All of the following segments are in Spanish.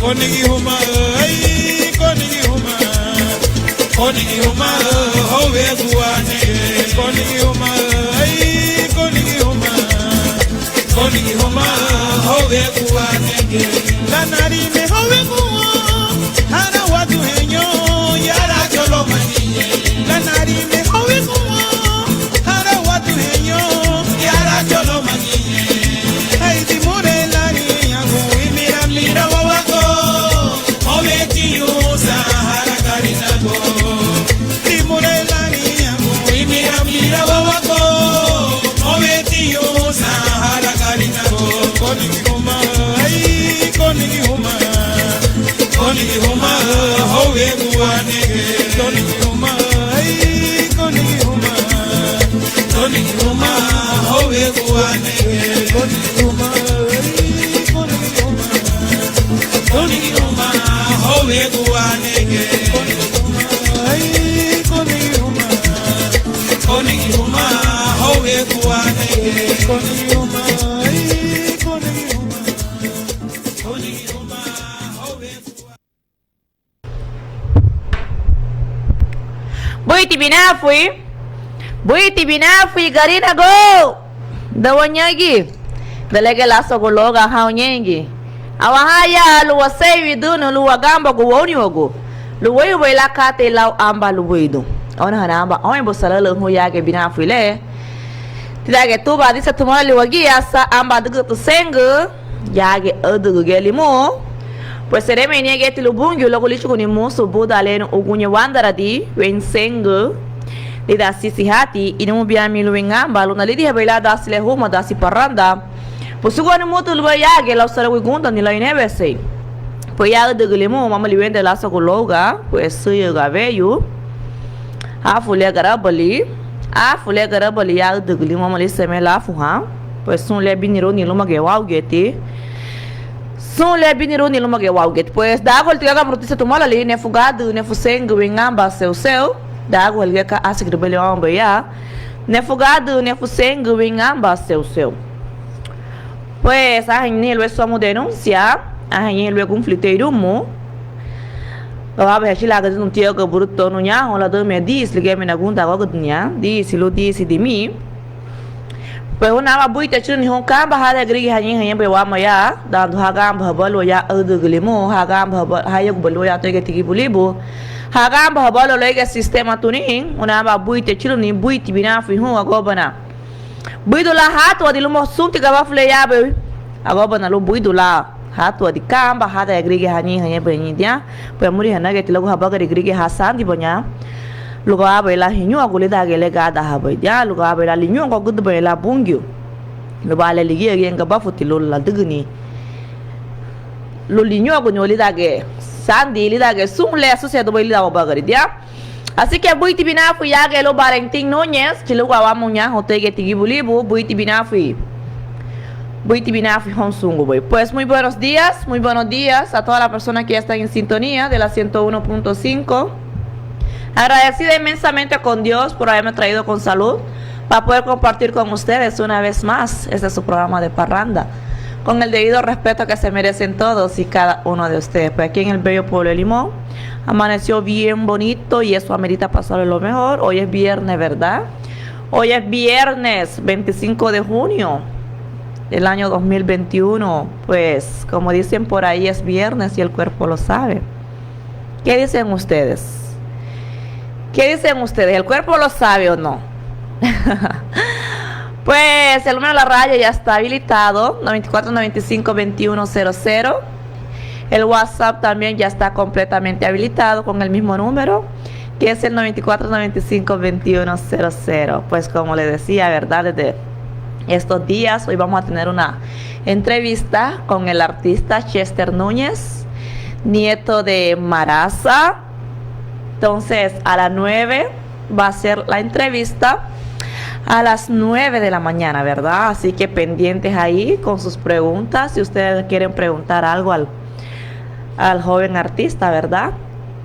konigi huma ay konigi huma howe guane konigi huma ay konigi huma howe guane lanari me howe guwa hana watu henyo yara cholo maniye lanari me howe guwa hana watu henyo yara cholo maniye ay dimure lani yangu imira mira wawako howe tiyo sahara karinago dimure lani yangu imira mira wawako howe tiyo sahara karinago konigi huma ay konigi huma howe guane konigi huma ay konigi huma howe guane konigi huma howe guane ay konigi huma howe guane konigi huma ay konigi huma howe Buiti binafui garina go dawanyagi dalege laso gologa hawnyengi awahaya luwasewi dunu luwagamba guwoni wago luwayu wela kate law amba luwaidu ona hanamba oy bosalalo huyage binafui le tidage tuba disa tumali wagi asa amba dugu tusengu yage odugu gelimo pues sereme niege tilubungu logo lichu ni musu buda leno ugunye wandaradi wensengu lida sisi hati inamu biami luengamba luna lidi hebela dasile huma dasi paranda pusugo ni mutu luba yage la usara wigunda ni la inebese pues ya degulemo mama liwende la sokologa pues suyo gaveyu afule garabali ya degulemo mama liseme la fuha pues sun le biniro ni luma ge wawgeti son le biniro ni luma ge wawget pues da gol tiga gamrutisa tumala li ne fugadu ne fusengu wengamba seu da gol ge ka asigrebele amba ya ne fugadu ne fusengu wengamba seu pues a gente lo somos denunciar a gente lo confliteiro mo lo abe chilaga de um tio que bruto no nya on la do me dis ligue me na gunda go dunya disse de mim pues una ba buita chun hon kamba hada grigi hanyin be wa maya da do hagam bhabalo ya adugulimo hagam bhabal hayok bolo ya to tigi bulibo hagam bhabalo lege sistema tunin una ba buita chun ni buiti binafi hon agobana buidula hatu adi lumo sumti gaba fle ya be agobana lo buidula hatu adi kamba hada grigi hanyin be nyidia pues muri hanage tilago habaga grigi hasan di bonya lugo abela hinyu agule da gele gada habai dia lugo abela linyu ko gudu bela bungyu lo bale ligi yenga bafuti lo la dugni lo linyu ago nyoli dage sandi li dage sumle asocia do bela da bagari dia así que buiti binafu ya que lo Valentín Núñez que luego vamos ya hotege tigibulibu buiti binafu honsungo boy. Pues muy buenos días a todas las personas que ya están en sintonía de la 101.5. Agradecida inmensamente con Dios por haberme traído con salud para poder compartir con ustedes una vez más este es su programa de parranda con el debido respeto que se merecen todos y cada uno de ustedes. Pues aquí en el bello pueblo de Limón amaneció bien bonito y eso amerita pasarle lo mejor. Hoy es viernes, ¿verdad? Hoy es viernes 25 de junio del año 2021. Pues como dicen por ahí es viernes y el cuerpo lo sabe. ¿Qué dicen ustedes? ¿El cuerpo lo sabe o no? Pues el número de la raya ya está habilitado, 9495-2100. El WhatsApp también ya está completamente habilitado con el mismo número, que es el 9495-2100. Pues como le decía, ¿verdad? Desde estos días, hoy vamos a tener una entrevista con el artista Chester Núñez, nieto de Maraza. Entonces, a las 9 va a ser la entrevista. A las 9 de la mañana, ¿verdad? Así que pendientes ahí con sus preguntas. Si ustedes quieren preguntar algo al joven artista, ¿verdad?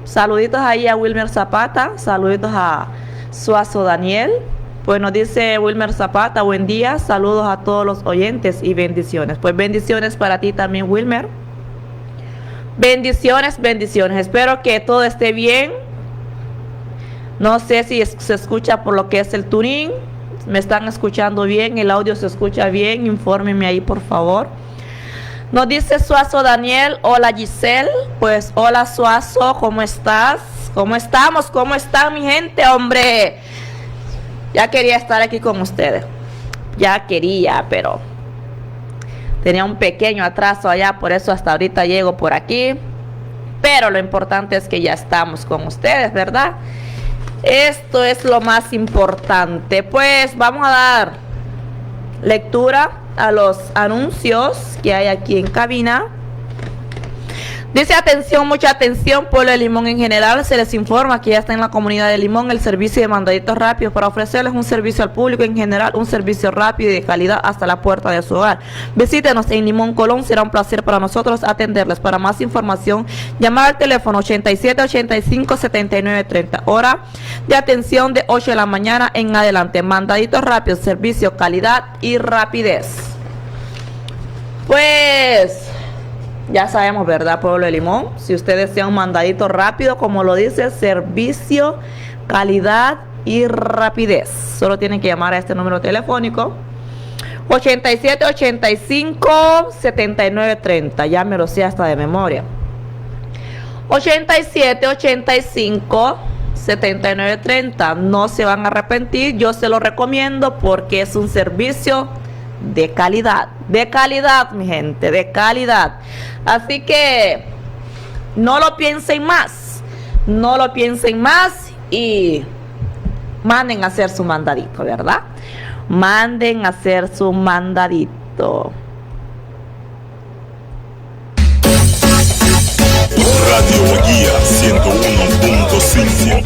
Saluditos ahí a Wilmer Zapata. Saluditos a Suazo Daniel. Pues nos dice Wilmer Zapata, buen día. Saludos a todos los oyentes y bendiciones. Pues bendiciones para ti también, Wilmer. Bendiciones, bendiciones. Espero que todo esté bien. No sé si se escucha por lo que es el tuning. ¿Me están escuchando bien? ¿El audio se escucha bien? Infórmenme ahí, por favor. Nos dice Suazo Daniel. Hola, Giselle. Pues hola, Suazo. ¿Cómo estás? ¿Cómo estamos? ¿Cómo está mi gente, hombre? Ya quería estar aquí con ustedes. Ya quería, pero tenía un pequeño atraso allá. Por eso hasta ahorita llego por aquí. Pero lo importante es que ya estamos con ustedes, ¿verdad? Esto es lo más importante. Pues vamos a dar lectura a los anuncios que hay aquí en cabina. Dice: atención, mucha atención, pueblo de Limón en general. Se les informa que ya está en la comunidad de Limón el servicio de mandaditos rápidos para ofrecerles un servicio al público en general, un servicio rápido y de calidad hasta la puerta de su hogar. Visítenos en Limón, Colón. Será un placer para nosotros atenderles. Para más información, llamar al teléfono 8785-7930. Hora de atención de 8 de la mañana en adelante. Mandaditos rápidos, servicio, calidad y rapidez. Pues ya sabemos, ¿verdad, pueblo de Limón? Si usted desea un mandadito rápido, como lo dice, servicio, calidad y rapidez, solo tienen que llamar a este número telefónico 8785-7930. Ya me lo sé hasta de memoria. 8785-7930. No se van a arrepentir, yo se lo recomiendo porque es un servicio de calidad, mi gente, de calidad. Así que no lo piensen más, y manden a hacer su mandadito, ¿verdad? Manden a hacer su mandadito. Radio Guía 101.5.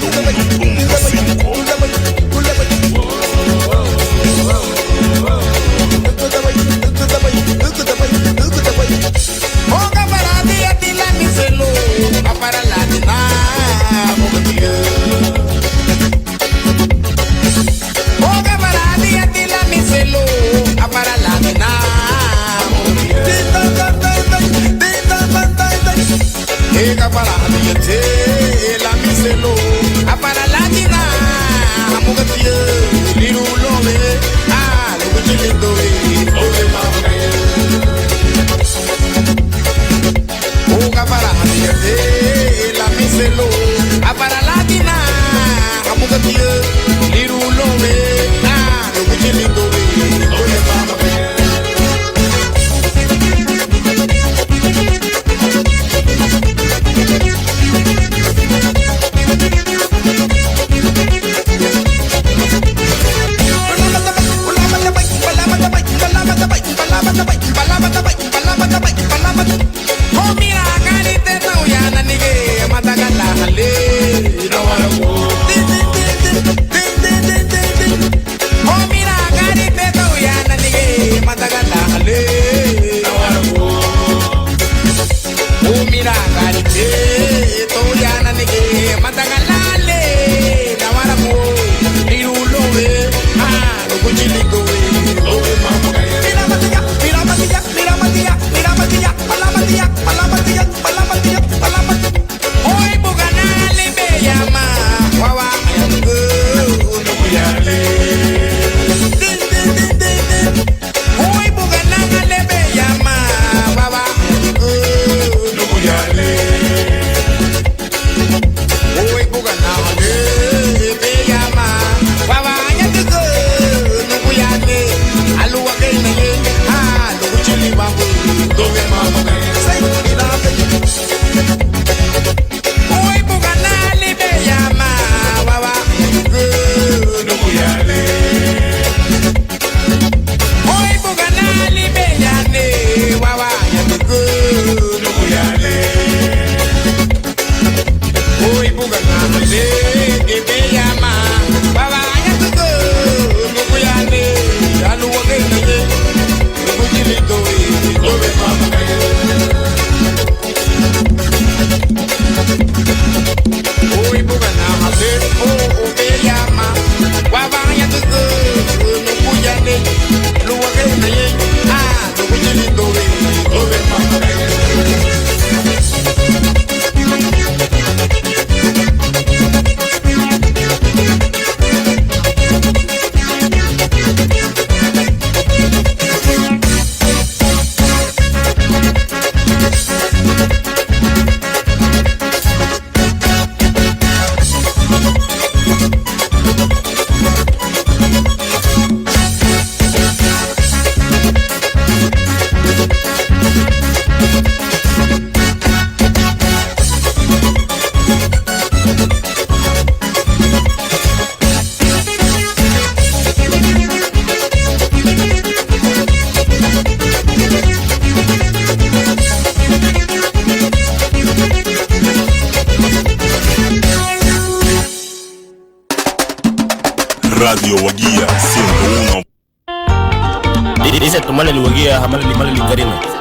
Radio Guía 101. Dice tomale el guía, jamás el limón el carino.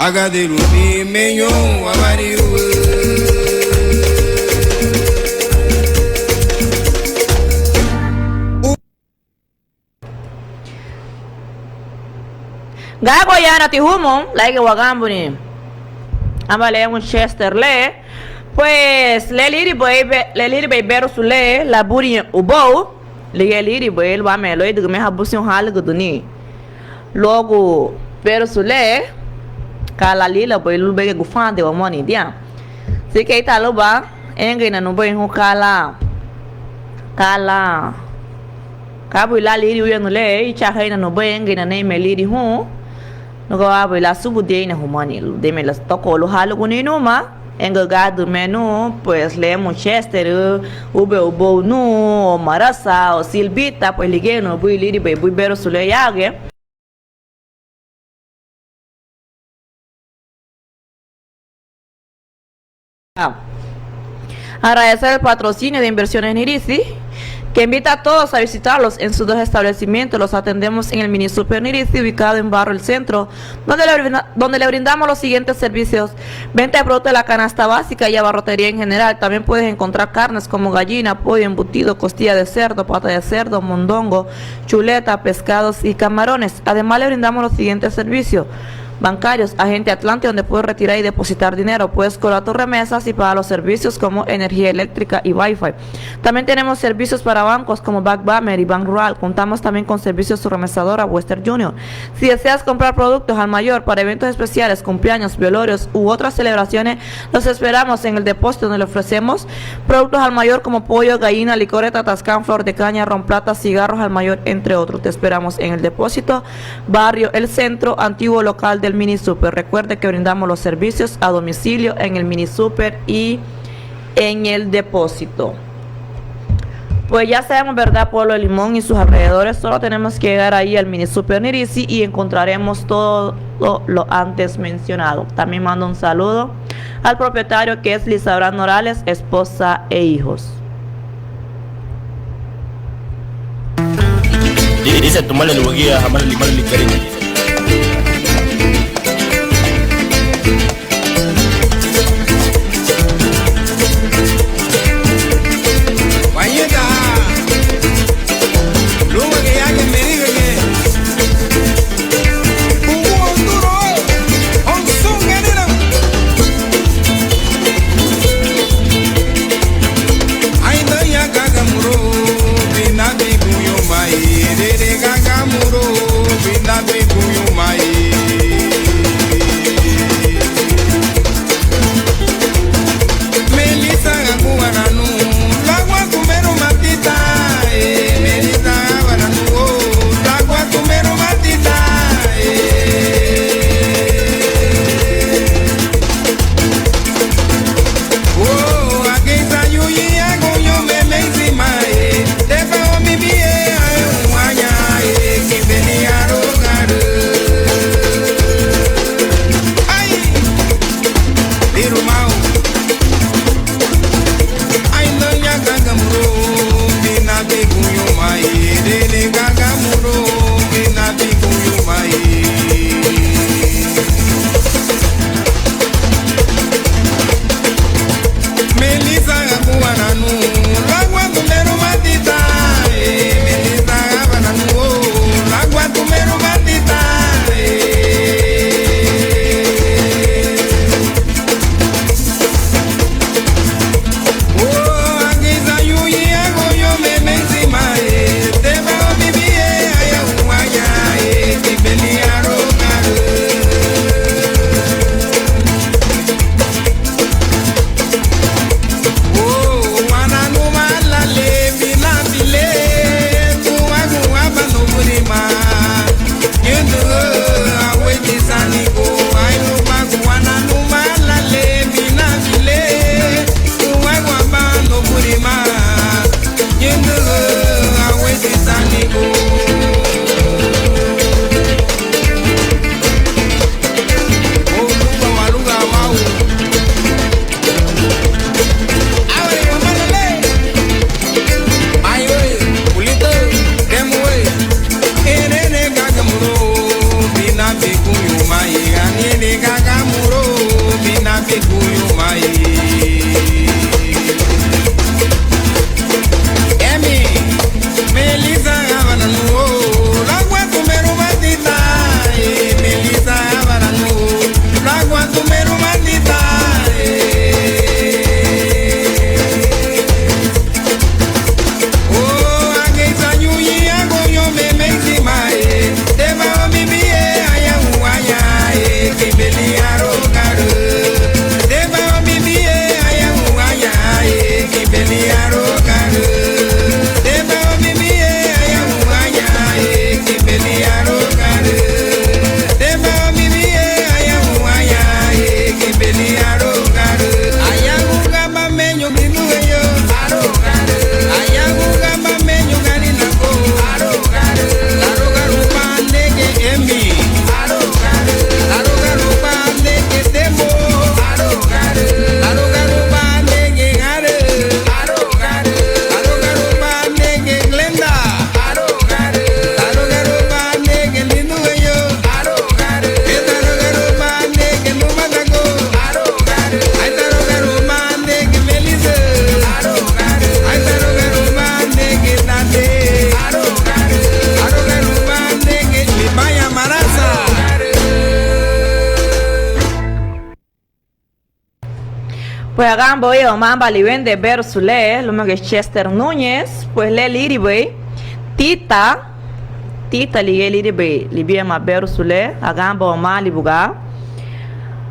Agaderubi menyo wabari Gago yana ti humo, like wagambuni. Ambale un Chester le. Pues le liri boy bero sule la buri ubo. Le liri boy wa melo e me habusi un hal guduni. Logo bero sule kala lila boy lu bege gufande wa moni dia. Se ke ita lo ba enga na no boy hu kala kabu la liri uya no le i cha haina no boy enga na ne me liri hu. No go abo la subu de na humani de me las toko lo halo kunino ma engagado menu pues le Manchester ube ubo no marasa o silbita pues liguei no bui liri be bui bero sule yage agradecer el patrocinio de Inversiones Nirisi que invita a todos a visitarlos en sus dos establecimientos. Los atendemos en el Mini Super Nirisi, ubicado en Barrio El Centro, donde le brindamos los siguientes servicios: venta de productos de la canasta básica y abarrotería en general. También puedes encontrar carnes como gallina, pollo, embutido, costilla de cerdo, pata de cerdo, mondongo, chuleta, pescados y camarones. Además le brindamos los siguientes servicios: bancarios, agente Atlante, donde puedes retirar y depositar dinero, puedes cobrar tus remesas y pagar los servicios como energía eléctrica y Wi-Fi. También tenemos servicios para bancos como Backbammer y Bank Rural. Contamos también con servicios su remesadora Western Junior. Si deseas comprar productos al mayor para eventos especiales, cumpleaños, velorios u otras celebraciones, los esperamos en el depósito, donde le ofrecemos productos al mayor como pollo, gallina, licoreta, tascán, flor de caña, ron plata, cigarros al mayor, entre otros. Te esperamos en el depósito, Barrio El Centro, antiguo local del Mini Super. Recuerde que brindamos los servicios a domicilio en el Mini Super y en el depósito. Pues ya sabemos, ¿verdad? Pueblo de Limón y sus alrededores, solo tenemos que llegar ahí al Mini Super Nirisi y encontraremos todo lo antes mencionado. También mando un saludo al propietario, que es Liz Abraham Morales, esposa e hijos. Dice tomarle el guía, jamás el cariño. Gagamuro, binda baby. Pues hagan voy a mamba li vende bersule, lo que Chester Núñez, pues le liribe, Tita li liribe, li bien ma bersule, hagan bo mali buga.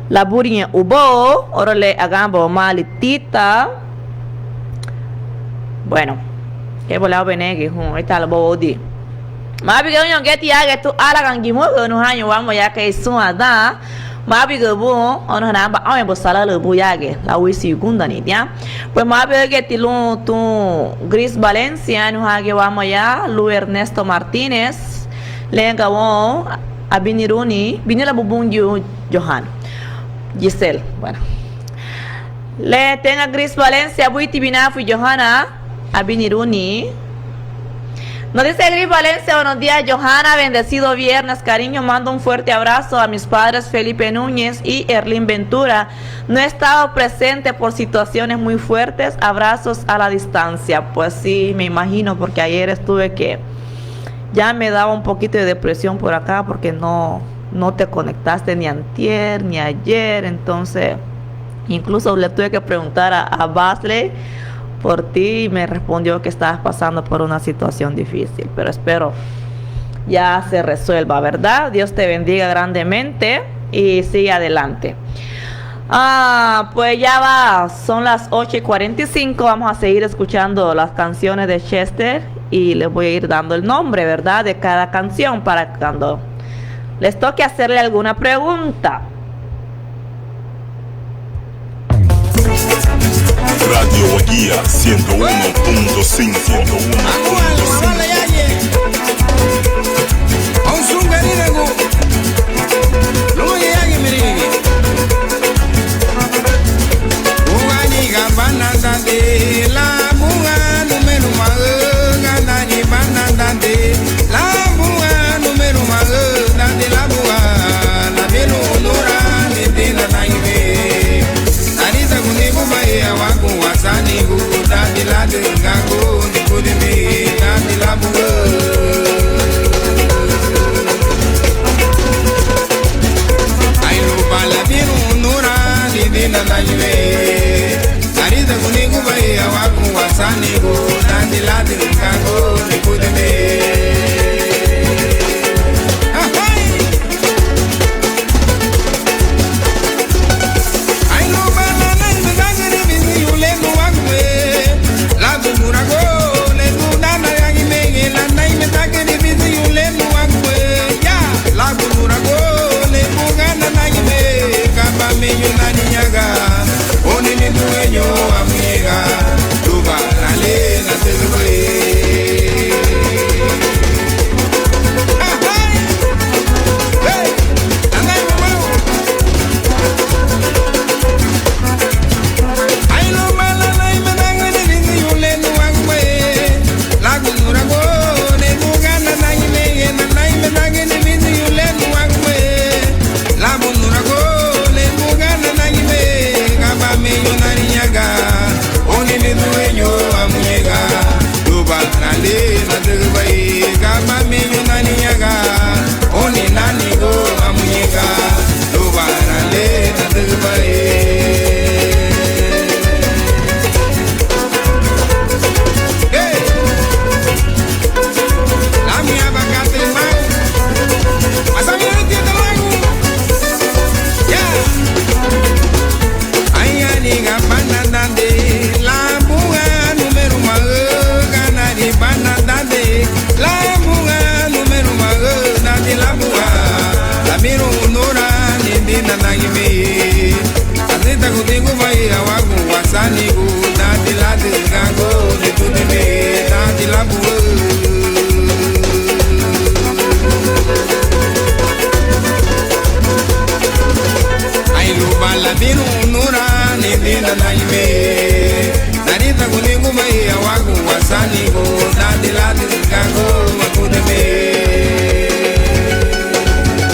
La burinha ubo, orale hagan bo mali Tita. Bueno, que volado benegi, está la bodi. Mabi que uno que te haga tu ala gangimo que no hay vamos ya que es una da. Mabi que bu, ono na ba ame bo sala le bu yage, la wisi gunda ni dia. Pues mabi que te lo tu Gris Valencia no hage vamos ya, Lu Ernesto Martínez, lenga wo abiniruni, binila bubunju Johan. Giselle, bueno. Le tenga Gris Valencia, buiti binafu Johanna, abiniruni. Nos dice Gris Valencia, buenos días Johanna, bendecido viernes, cariño, mando un fuerte abrazo a mis padres Felipe Núñez y Erlín Ventura. No he estado presente por situaciones muy fuertes, abrazos a la distancia. Pues sí, me imagino, porque ayer estuve que ya me daba un poquito de depresión por acá, porque no te conectaste ni antier, ni ayer, entonces incluso le tuve que preguntar a Basley por ti y me respondió que estabas pasando por una situación difícil, pero espero ya se resuelva, ¿verdad? Dios te bendiga grandemente y sigue adelante. Pues ya va, son las 8:45, vamos a seguir escuchando las canciones de Chester y les voy a ir dando el nombre, ¿verdad? De cada canción para cuando les toque hacerle alguna pregunta. Radio Guía 101.5.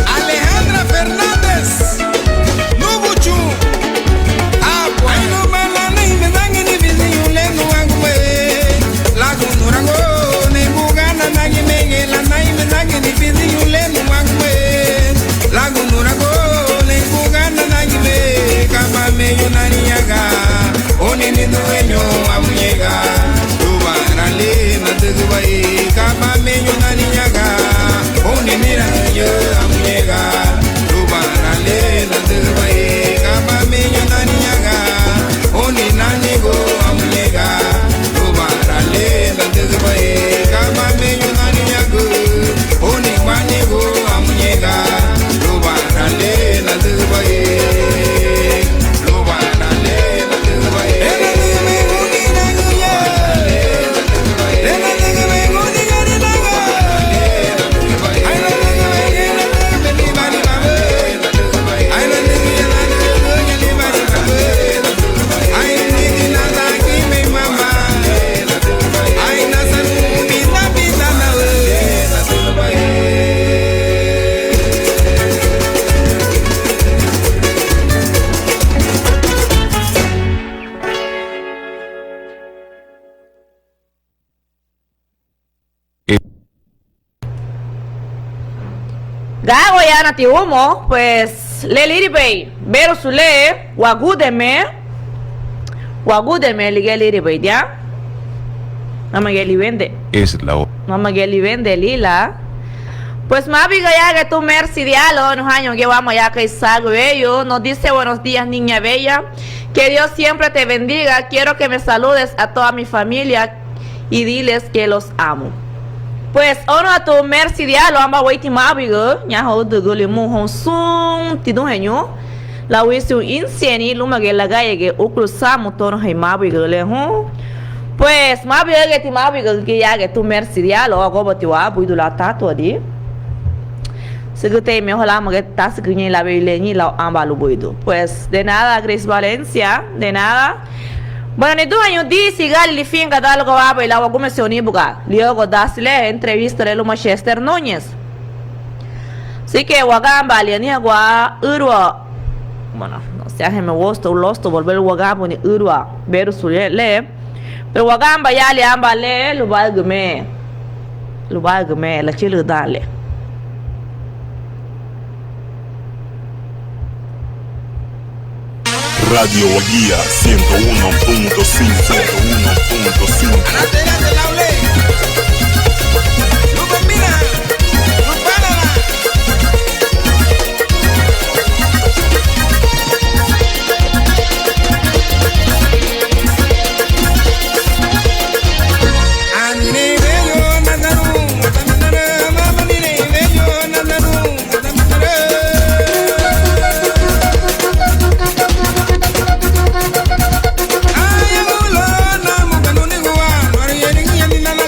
Alejandra Fernández, Nubuchu, meyo naniyaga ya nati humo, pues le liribay. Pero su le wagudeme lige liribay ya. Mama geli vende. Es la hora. Mama geli vende lila. Pues mabiga ya que tu merci dialo, nos años que vamos ya que salgo ello, nos dice buenos días niña bella, que Dios siempre te bendiga, quiero que me saludes a toda mi familia y diles que los amo. Pues ono a tu merci dialo, amba waiting mabiga, ya ho de gole mu hon sum tidunhenyo, la wisu insieni luma que la gaye que ukrusamo tono hay mabiga le hon. Pues mabiga que ti mabiga que ya que tu merci dialo, agoba ti wa buidu la tato di. Me pues de nada, Grace Valencia, de nada. Bueno, ni 2 años dice gali fin cada algo va y la va como se unibuga. Luego dasle entrevista de Manchester Núñez. Así que Wagamba le ni agua urwa. Bueno, no sé, me gusta un losto volver Wagamba ni urwa ver su le. Pero Wagamba ya le amba le lo valgame la chile dale. Radio Guía 101.5. Adelante, la ley. Lugo, mira. Lupárala. Anine bello nanaru, matamandara, mamandine bello nanaru, matamandara. Ay, abuelo, no, mukanuni guwa, nori yeri yemi nana.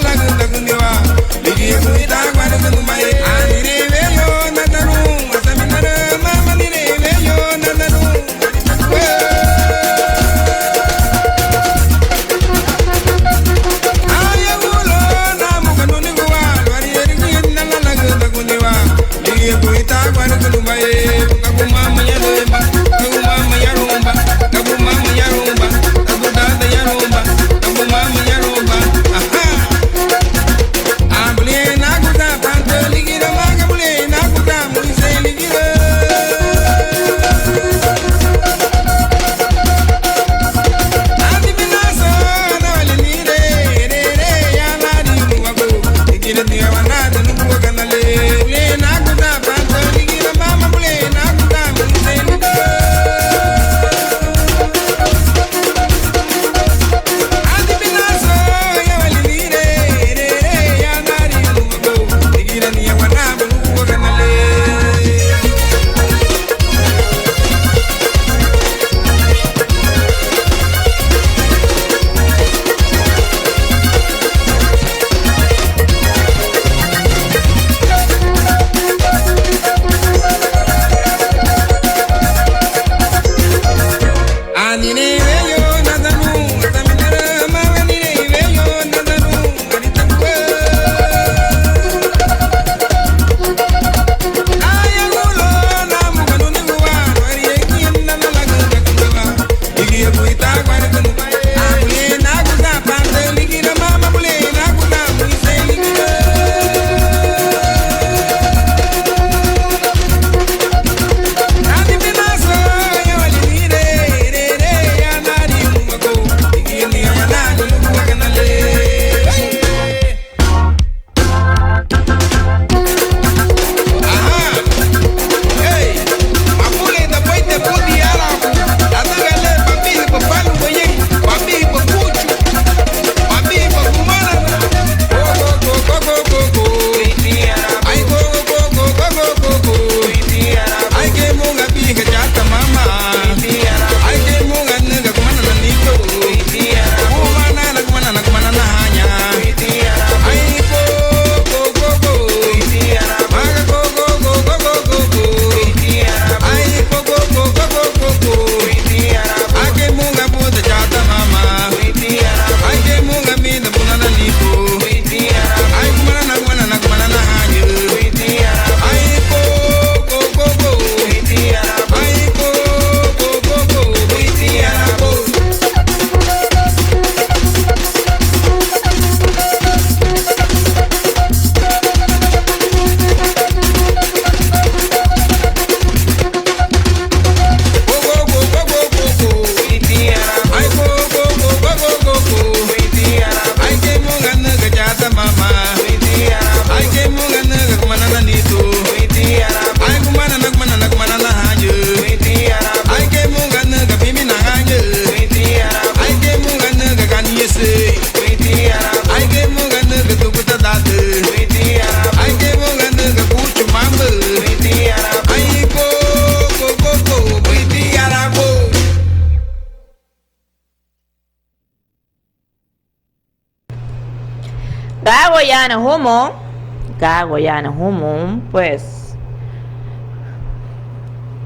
Gagoyana Humo, pues.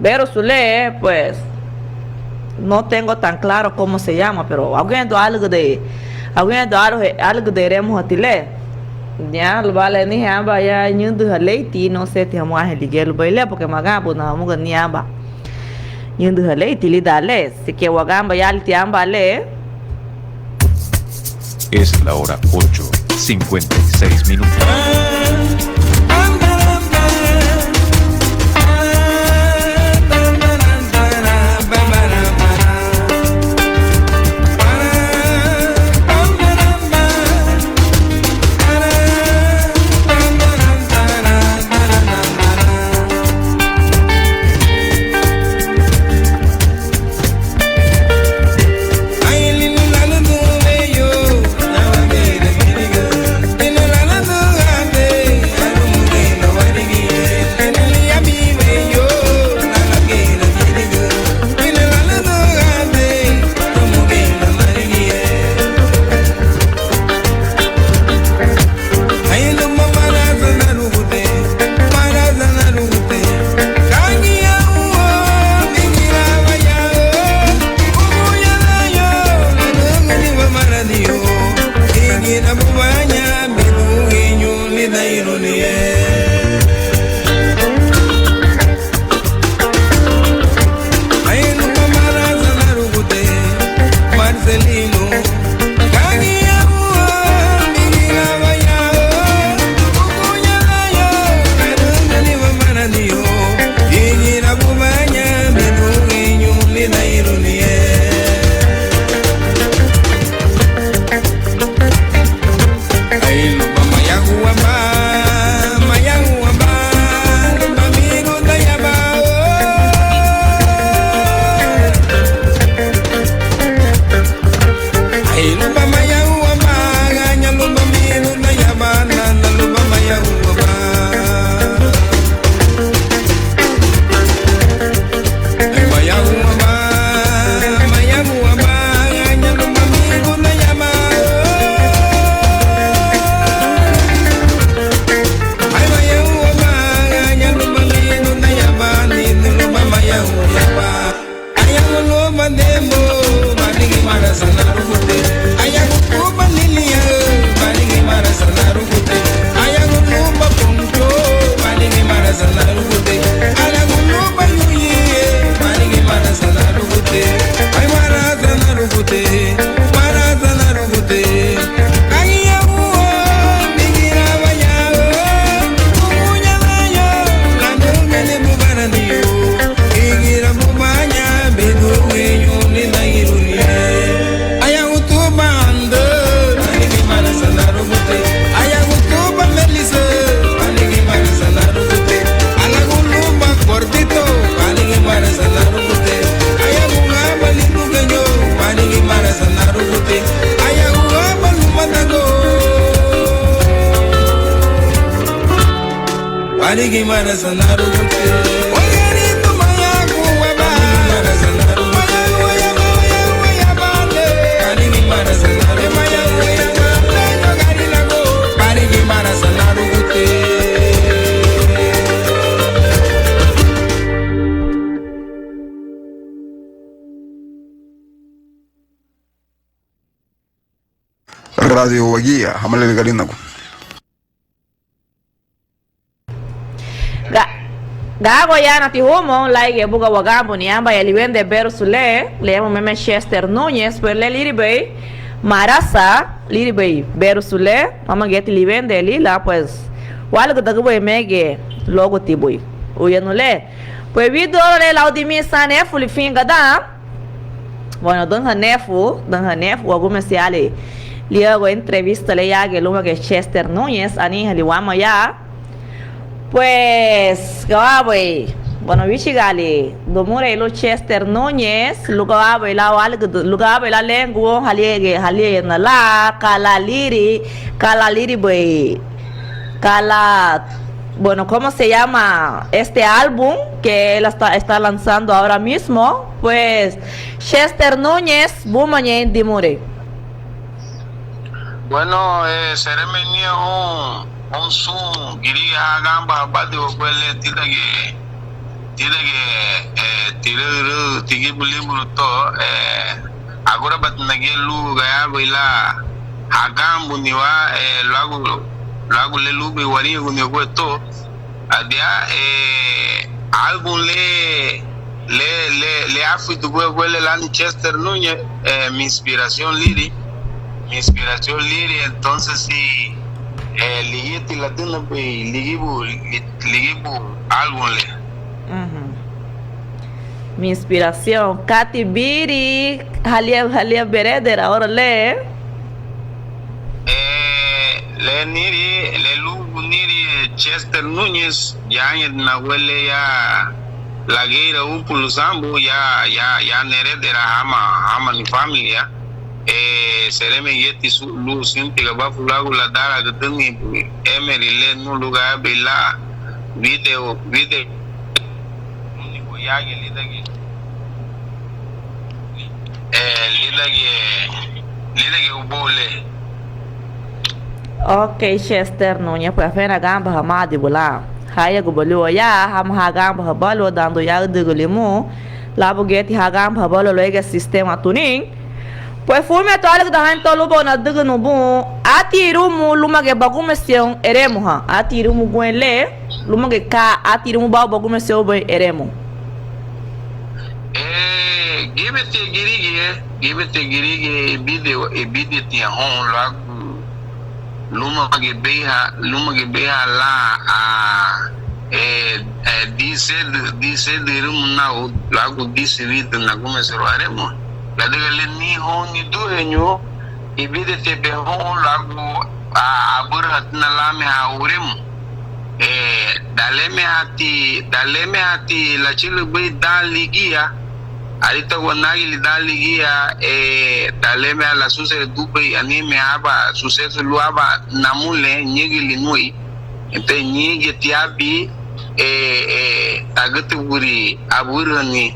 Vero Sule, pues. No tengo tan claro cómo se llama, pero alguien algo de remo atile. Ya, lo vale ni hamba ya nyundu haleiti no se te amo a ligelo baile porque magabu na muga ni hamba. Nyundu haleiti li dale, se que wagamba ya ti hamba le. Es la hora 8:56 minutos. Radio Guía, Hamale Galinaco. Gagoyana ti humo like buga wagambo ni amba yaliwende Vero Sule le amo meme Chester Núñez per le liribei marasa liribei Vero Sule mama get liwende lila pues wala gadago mege logo tibui uyanule pues video le laudimi sanefu li finga da bueno don hanefu alguma se ali liago entrevista le yage luma que Chester Núñez ani haliwama ya. Pues, bueno, Vichigali, Domure lo Chester Núñez, lugar la lengua, halie na la, cala liri, bueno, ¿cómo se llama este álbum que él está lanzando ahora mismo? Pues, Chester Núñez, Bumañe Dimure. Bueno, seré menino un zoom quería gamba abadi okwele tira que tigi bulibulu to agora batnage lu gaya bila hagambu niwa lagu le lu be wari guni to adia álbum le afitu kwele Lanchester Núñez mi inspiración Liri, entonces sí ligiti latino pe ligibu álbum le mi inspiración Katy Biri Halia Bereder ahora le niri le lugu niri Chester Núñez ya na huele ya la gueira upulusambu ya neredera ama ni familia sereme yeti su lu sintiga bafulagu la dara gatuni emery le no lugar bila video ni boyage lidage ubole. Ok, Chester Núñez pues fena gamba hamadi bula haya gubalo ya ham hagamba habalo dando ya degulimo labo geti hagamba habalo lega sistema tuning pues fume to algo da hanto lubo na degno bu atirumu lumage bagumesion eremo ha atirumu gwele lumage ka atirumu ba bagumesion bo eremo gibete girige video ti hon lagu luma ge beha la dice de rum na lagu dice video na come se lo haremos la de le ni hon ni dueño y vide te be hon lagu abura na la me haurem daleme hati la chile be dan ligia ahorita wanagi li dan ligia daleme a la suce dupe anime aba suceso lu aba namule nyigi li nui ente nyigi tiabi agate buri aburani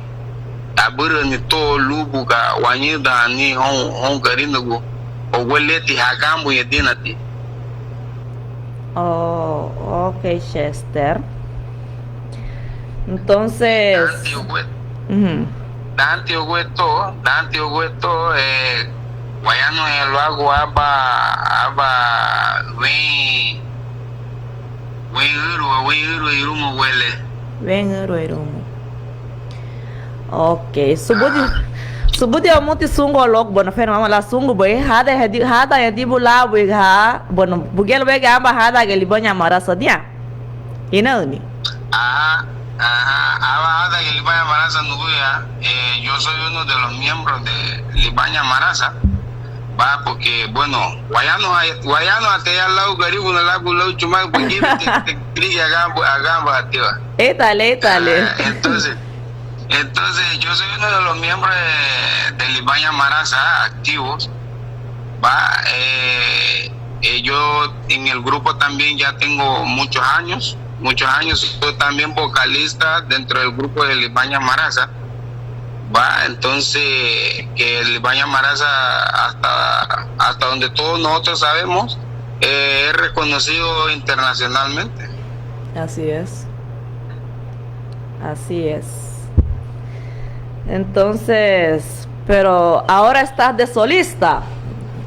to lubuga wanyida ni hon garinago o weleti hagambu yedinati. Oh, ok, Chester. Entonces Dante Ogueto, guayano lo hago aba wen irumo huele. Wen irumo. Ok, subudi amuti sungo lok bono fen mama la sungo boy hada ya dibula boy ha bono bugel boy gamba hada ge libonya marasa dia. Ina ni. Hada que Libaña Maraza Nubuya, yo soy uno de los miembros de Libaña Maraza, va porque bueno, guayano hasta allá al lado garibu na lago lado chumag porque te grilla agamba ativa. Étale. Entonces yo soy uno de los miembros de Libaña Maraza activos, va yo en el grupo también ya tengo muchos años, soy también vocalista dentro del grupo de Libaña Maraza, va, entonces que Libaña Maraza hasta donde todos nosotros sabemos es reconocido internacionalmente. Así es. Entonces, pero ahora estás de solista.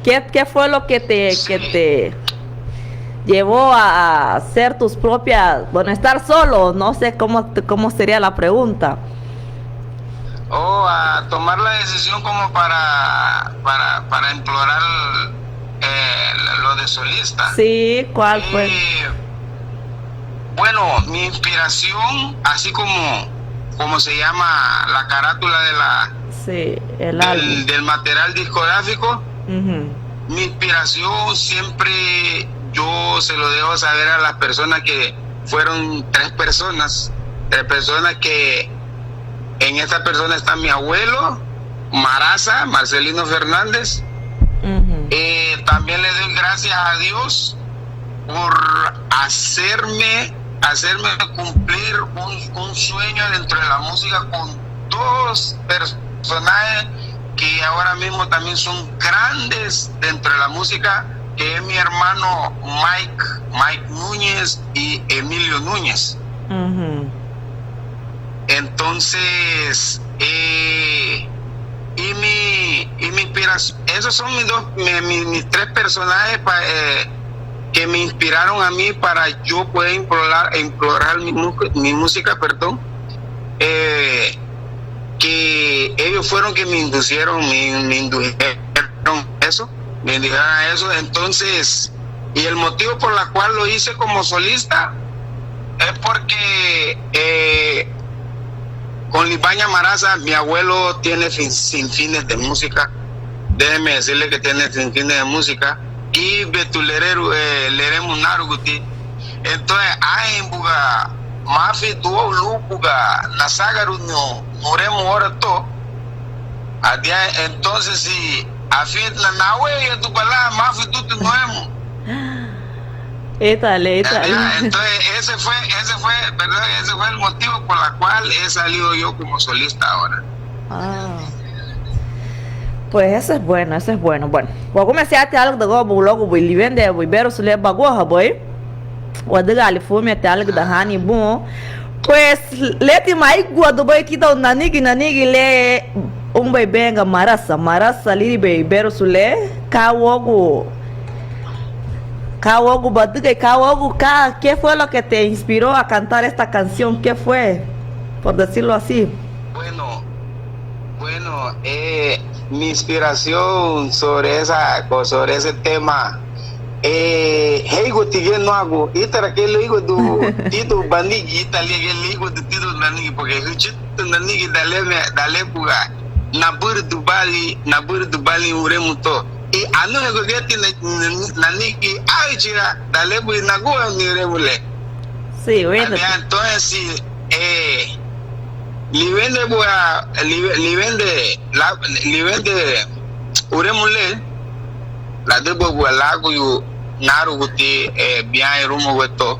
¿Qué fue lo que te llevó a hacer tus propias, bueno, estar solo? No sé cómo sería la pregunta. A tomar la decisión como para explorar lo de solista. Sí, ¿cuál fue? Bueno, mi inspiración, así como se llama la carátula del material discográfico, mi inspiración siempre yo se lo dejo saber a las personas que fueron tres personas que en esta persona está mi abuelo Maraza, Marcelino Fernández. También le doy gracias a Dios por hacerme cumplir un sueño dentro de la música con dos personajes que ahora mismo también son grandes dentro de la música, que es mi hermano Mike Núñez y Emilio Núñez. Entonces, y mi inspiración, esos son mis tres personajes que me inspiraron a mí para yo poder implorar mi música, perdón. Que ellos fueron que me indujeron eso. Entonces, y el motivo por la cual lo hice como solista es porque con Libaña Maraza, mi abuelo tiene sin fines de música. Déjeme decirle que tiene sin fines de música. Y Betulerero Leremo Naruguti. Entonces, en Buga, Mafi tuvo Lupuga, Nasagaru no Moremo Orato. Entonces, si Afit la Nahue y tu palabra, Mafi tú te nuemo. Étale. Entonces ese fue el motivo por el cual he salido yo como solista ahora. Pues eso es bueno. Bueno, voy a comenzar a algo de gobo logo voy livende voy ver su le bagoja boy. O de gali fome até algo da hani bom. Pues leti mai guado boy tita nanigi le boy benga marasa liri be bero su le kawogo Batuque, ¿qué fue lo que te inspiró a cantar esta canción? ¿Qué fue? Por decirlo así. Bueno, mi inspiración sobre ese tema, heigo tige no hago, itara que lo digo tito bandigi, italia que le digo tito bandigi, porque chito bandigi dale puga, nabur dubali uremuto. Y ano que tiene naniki aichira dale pues nagoa ni remule. Sí, bueno. Entonces sí, li vende uremule la de bo lago yu naru guti bien rumo weto.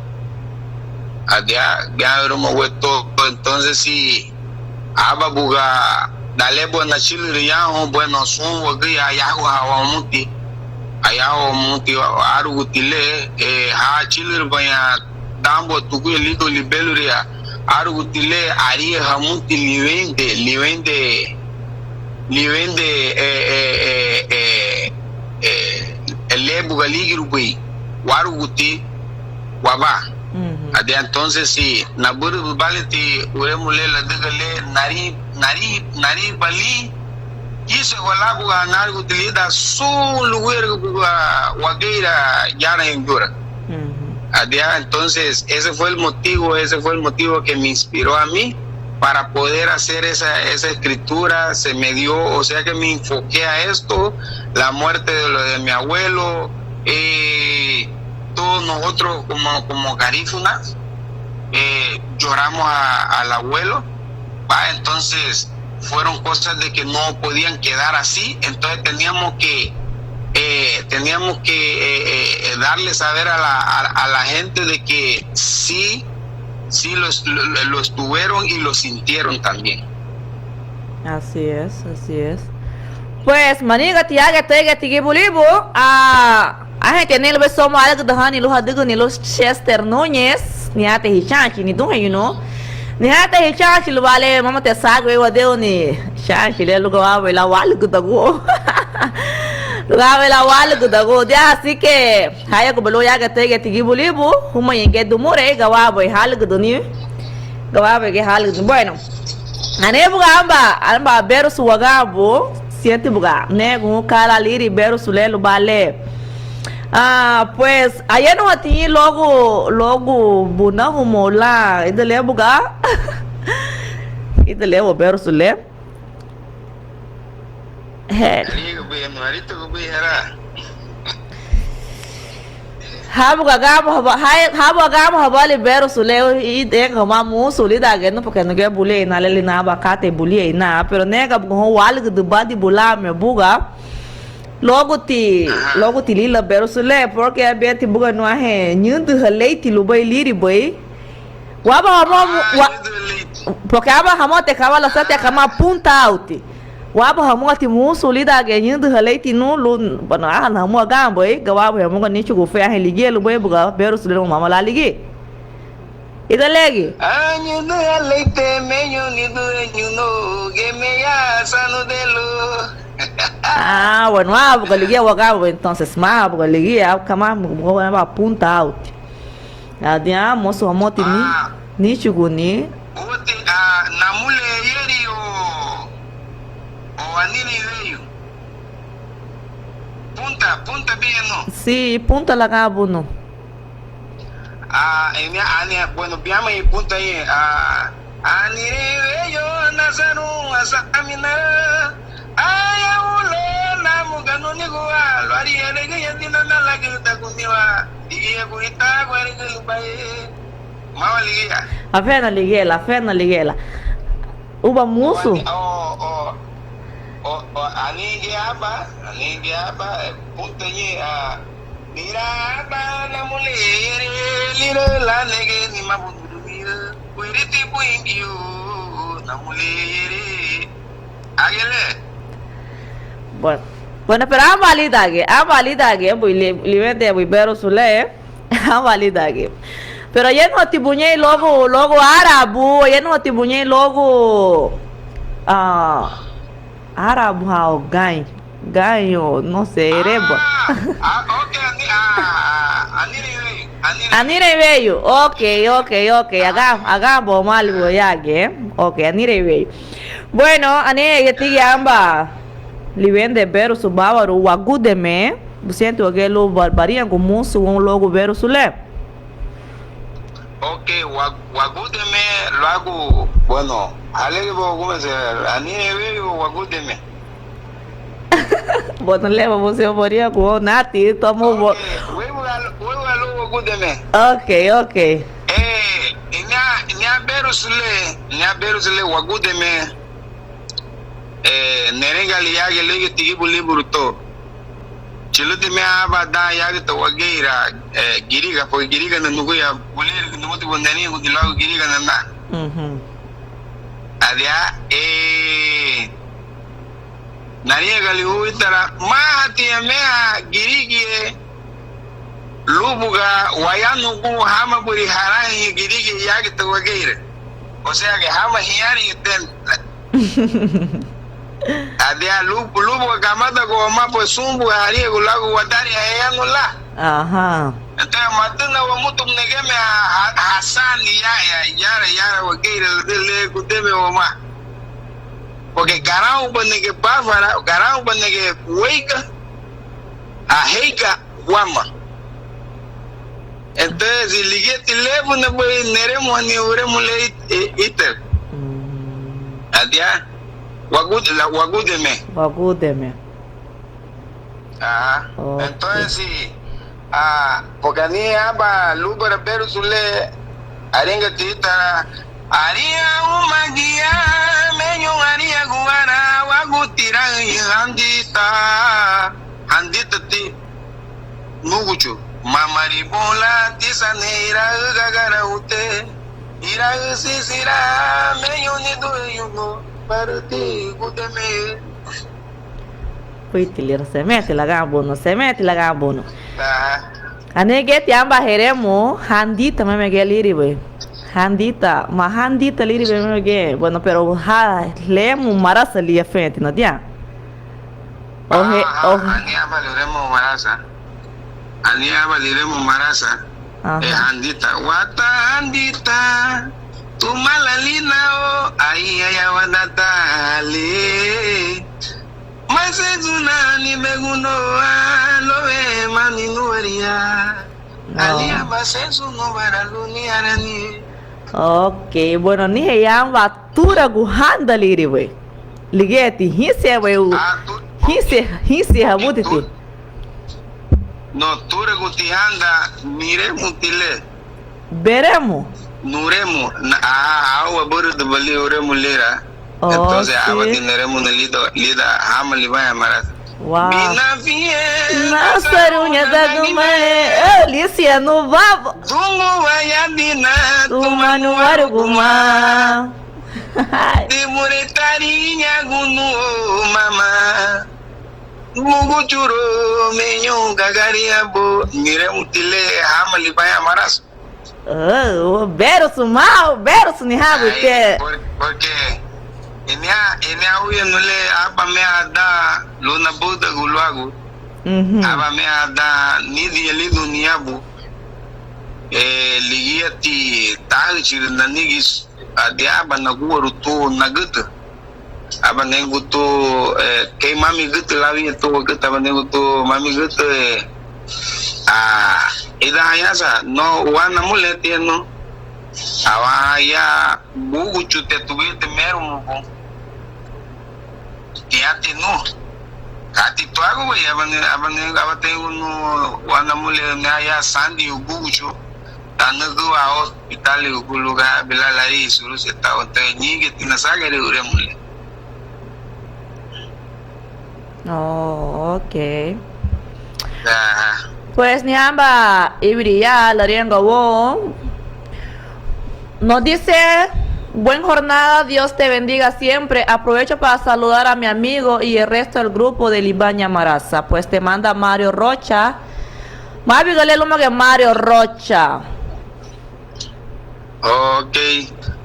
Bien rumo weto, entonces sí ababuga dale buena chile ya bueno son wagi ayahu hawamuti arugutile ha chile banya dambo tugu lido libeluria arugutile ari hamuti livende lebu galigi rubai waruguti waba. Entonces si naburu baliti uremule la degale nari bali kise wala buga nari utilida solo buga wageira yara endura. Entonces ese fue el motivo que me inspiró a mí para poder hacer esa escritura. Se me dio, o sea que me enfoqué a esto, la muerte de mi abuelo, todos nosotros como garífunas lloramos al abuelo. Entonces fueron cosas de que no podían quedar así, entonces teníamos que darle saber a la gente de que sí lo estuvieron y lo sintieron también. Así es. Pues maniga tiaga tega tigi bulibo a gente nele be somo algo da hani lo hadigo ni lo Chester Núñez ni ate hichanchi ni dunga ni hata hichanchi lo vale mama te sago eu adeu ni chanchi le lugo ave la walgo da go lugar la walgo da go dia así que haya ko belo yaga tega tigi bulibo huma yenge do more gawabo halgo do ni gawabo ge halgo bueno ane buga amba beru su wagabo siente buga nego cara liri beru su lelo bale. Pues ayer no ati logo buna humola idele buga idele o beru su le habu gamo habali beru su le e de kama mu su li da geno porque no ge bule na le na abacate bule na pero nega bugo walgo do badi bula me buga logo ti lila beru su le porque a beti buga no é nyundu leite lu bai liri bai waba porque aba hamote kavala sate kama punta alti wa ba hamu ati musu lida ge nyin de halai tinu lu bana ana mu ga boy ga wa ba mu ga ni chugo fe a ligue lu boy buga beru sule mama la ligue ida legi Año de leite meño ni dueño no que me ya sano de lo. ah bueno buga ligue wa ga entonces ma buga ligue kama mu ba punta out adia mosu amoti ni chugo ni Uti namule yeri o anini veio. Punta bien no. sí punta la ga buno Bueno, piama y punta ahí. Ani yo nazaru asamina. Ay, aule na mugano ni gua. Lo haría de que ya tiene la que está conmigo. Y ya cuita, güey, que lo pague. Mama liga. a fena liguela uba musu Ani giaba, punta ahí. Mira, para mulir, lira la nege ni mabundur, puiriti puingio, na mulir. Agele. bueno pero avalidage boy livente boy bero sule avalidage pero ya no tibunye logo árabe ya no tibunye logo árabe how ganho não sei rebo Anire veio. Ok. Haga mal voyage. Ok, anire veio. Bueno, ane yeti amba. Livende beru su bavaru wagudeme. Busiento agelo barbaria com musu logo beru sule. Ok, wagudeme logo. Bueno, alego como se anire veio wagudeme. Bueno, leva você moria com Nati, tomo bo. Ok. Nya beru sule wagudeme. Nerenga liage lege tigibu liburuto. Chiluti me abada yage to wageira giriga po giriga na nuguya bulir numuti bondani gudilago giriga na. Adia Naria gali uitara mahati mea girigie lubuga wayanu ku hama buri harahi girigi yage to wageira. O sea que hama hiari ten. Adia lubuga kamata ko mapo sumbu hari gulago wadari ayanu la. Aha. Entonces matuna wa mutum negeme Hasan yara wageira le kuteme wa ma. Porque garau banege bafara, garau banege weika, a heika wama. Entonces, si ligue teléfono, pues neremos ni oremos le iter. Adia, wagudeme. Entonces, sí, porque ni aba lubara pero sule arenga tita. Aria umagia menyo aria guara wagutira handita ti nuguchu mamari bola tisaneira gagara ute ira sisira menyo ni do yugo parti gudeme Puitilira se mete la gabono anege ti amba heremo handita meme liri we handita liri bemege bueno pero lemu marasa li frente no dia aniaba liremo marasa handita wata handita tumalalina o ai wanatale masezuna ni meguno aloe maninuria aniaba sesu no baraluni arani. Ok, bueno, ni yamba tura guhanda liri we. Ligeti hisse we hisse habutiti. No tura gutihanda mire mutile. Beremo. Nuremo awa buru de bali oremo lera. Entonces awa dineremo na lida hama libaya marat. Wow. Binafie Nasarunya daguma Alicia no babo Tungu waya bina Tumanu waruguma De Muretarinha Gunu Mama Mugu Churo Menyo Gagaria Bo Mire Mutile Hamali Baya Maras. Oh, Berusu mal, Berusu ni habu te. Porque Enya Uye Nule Aba Me Ada Luna Buda Guluagu Aba Me Ada Nidi Elidu Niabu Ligiati Tahichir Nanigis Adiaba Naguru to Nagutu Abanegutu Kay Mami Gutu Lavi to Gutu Abanegutu Mami Gutu Ida Hayasa no Wana Muleti no Awaya Bugu Chute Tuite Merumu Kiati no Kati Tuago Abane Wana Mule Naya Sandi Ubuchu Tanagu a hospital Uguluga Bilalari Suruseta Ote Nigi Tinasagari Uremule. Oh, ok. Pues Niamba Ibria Lariengo nos dice: buen jornada, Dios te bendiga siempre. Aprovecho para saludar a mi amigo y el resto del grupo de Libaña Maraza. Pues te manda Mario Rocha. Mario Rocha. Ok,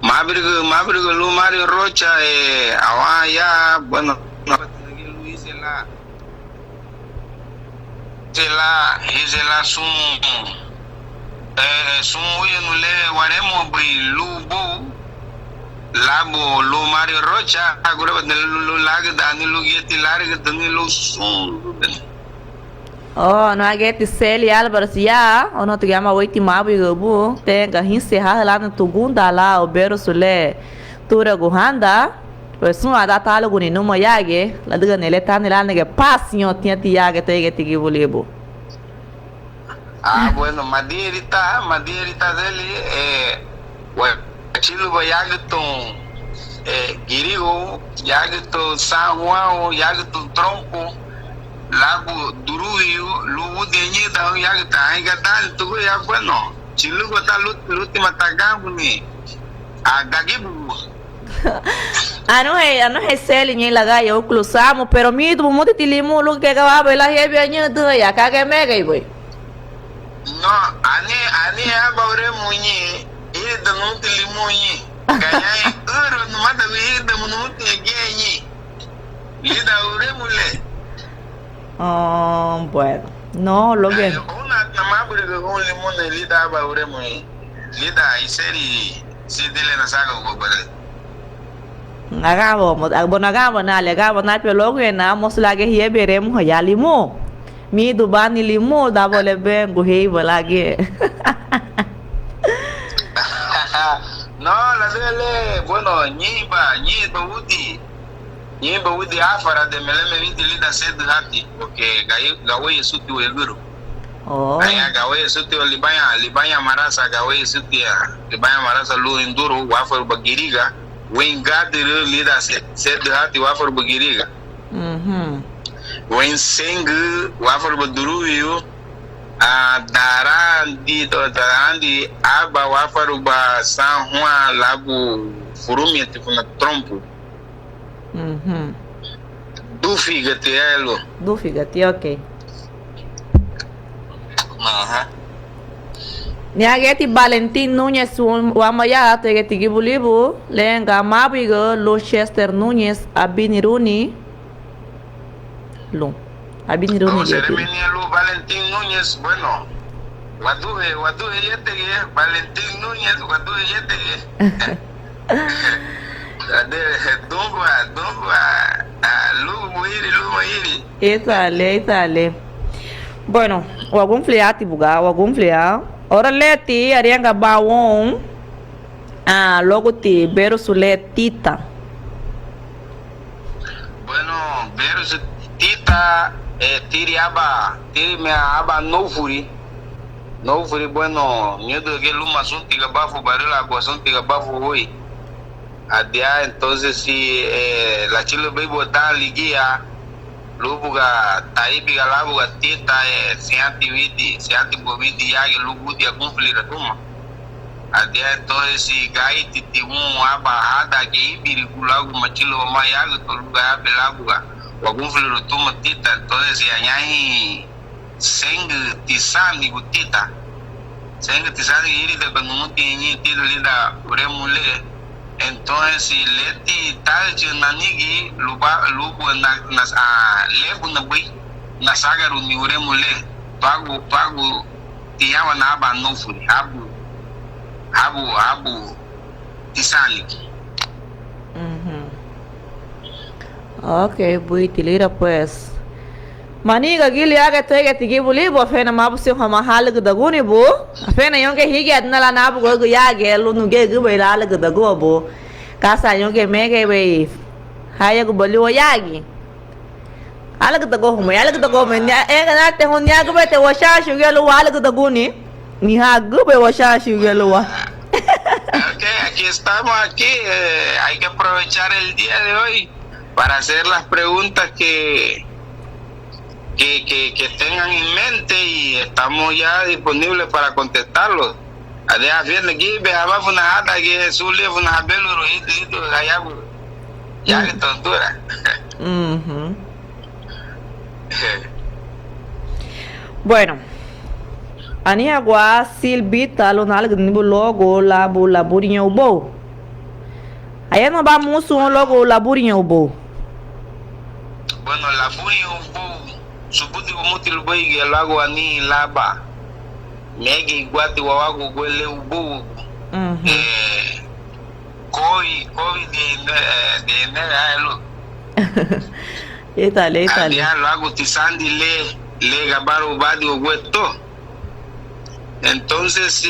Mabrigo Mario Rocha, ya, bueno, Luis la sun nule waremo bi lubo labo lu Mario Rocha agora lu lag dani lu geti larga dani lu sun. Oh, no agete Celi Álvares ya, o no te llama Waiti Mabu e Gabu, tenga encerrar lá no Tugunda lá, o Bero Sule, Tura Guhanda, pois um adata algo ni numa yage, lá diga nele tá nela nega passinho tinha tiaga tege tigi bulibo. Bueno, madirita dele chilo ba yagton girigo yagton San Juan yagton Tronco Lago Duruio, Lugu de da Yagata, Aigatal, tu ya bueno, Chilugo l'ultima tagambuni, a Gagibu. Ano é Celi nem laga eu clusamo, pero mi tu muito tilimu lu que acaba lá e bem tu ya caga mega e boy. No, ani abaure munyi, e da não tilimu nyi. Ganhai euro no mata vi da não te ganhai. Lida ure mule. Bueno, no, lo que una namabure con limón lida abaure muy. Lida y seri si dile na saga go bale. agabo na pelo logo na mosla que hier veremos ya limo. Mi do bani limo da vole bem go rei volage. No, la dele, bueno, ñiba uti. Ñiba uti afara de meleme vinti lida sed hati, porque gawe suti o elguru. Oh. Aya gawe suti o libanya marasa gawe suti libanya marasa lu induru wafar bagiriga, wengadere lida sed hati wafar bagiriga. Wen seng wafar baduruyo darandi aba wafar ba San Juan lago furumi tifuna trompo. Dufi gatielo. Dufi gati, ok. Niageti Valentin Núñez o amaya te geti gibulibu lenga mabigo Lochester Núñez abiniruni lo abiniruni Lu Valentin Núñez, bueno, Wadue yetege Valentin Núñez Wadue yetege Lu muiri Itale. Bueno, algum fliati buga, algum flia. Ora leti arianga bawon. Logo ti Bero Sule Tita. Bueno, Bero Tita tiri me aba Novuri, bueno, miedo que luma suntiga bafo barela agua suntiga bafo hoy. Adia entonces si la chilo bebo ta liguia lubuga taibiga labuga tita se anti bobidi ya que lubu dia conflira tuma Adia entonces si gai titimu abahada que virgulago machilo mayago to lugar belaguga algum filho tu matita entonces si anyai seng tisani gutita seng tisani iri de quando tinha tido lida uremule entonces si leti tal nanigi luba lubu nas lebu na bui na sagaru ni uremule pago tiawa na aba no furi abu tisani. Ok, buitilira pues. Maniga gili aga tege tigi buli bo fena mabusi hama halag da guni bo. Fena yonke higi adna la nabu go yage lu nu ge gu bai halag da go bo. Kasa yonke mege bai haya go bali wo yagi. Halag da go huma halag da go men ya ega na te hon ya go bai te washa shu ge lu halag da guni. Ni ha gu bai washa shu ge lu wa. Ok, aquí estamos hay que aprovechar el día de hoy para hacer las preguntas que tengan en mente y estamos ya disponibles para contestarlos. Además, viene aquí, veamos una hata que su libro, una belo rohito, ya que tontura. Bueno. Ani agua silbita lo nalga nibu logo laburinha ubo. Aí não vamos logo laburinha ubo. Bueno, laburinha ubo. Subuti umutil boy que lago ani laba. Megi guati wawago gwele ubo. Koi de nero. Itale. Adia lago tisandi le gabaro badi ogweto. Entonces,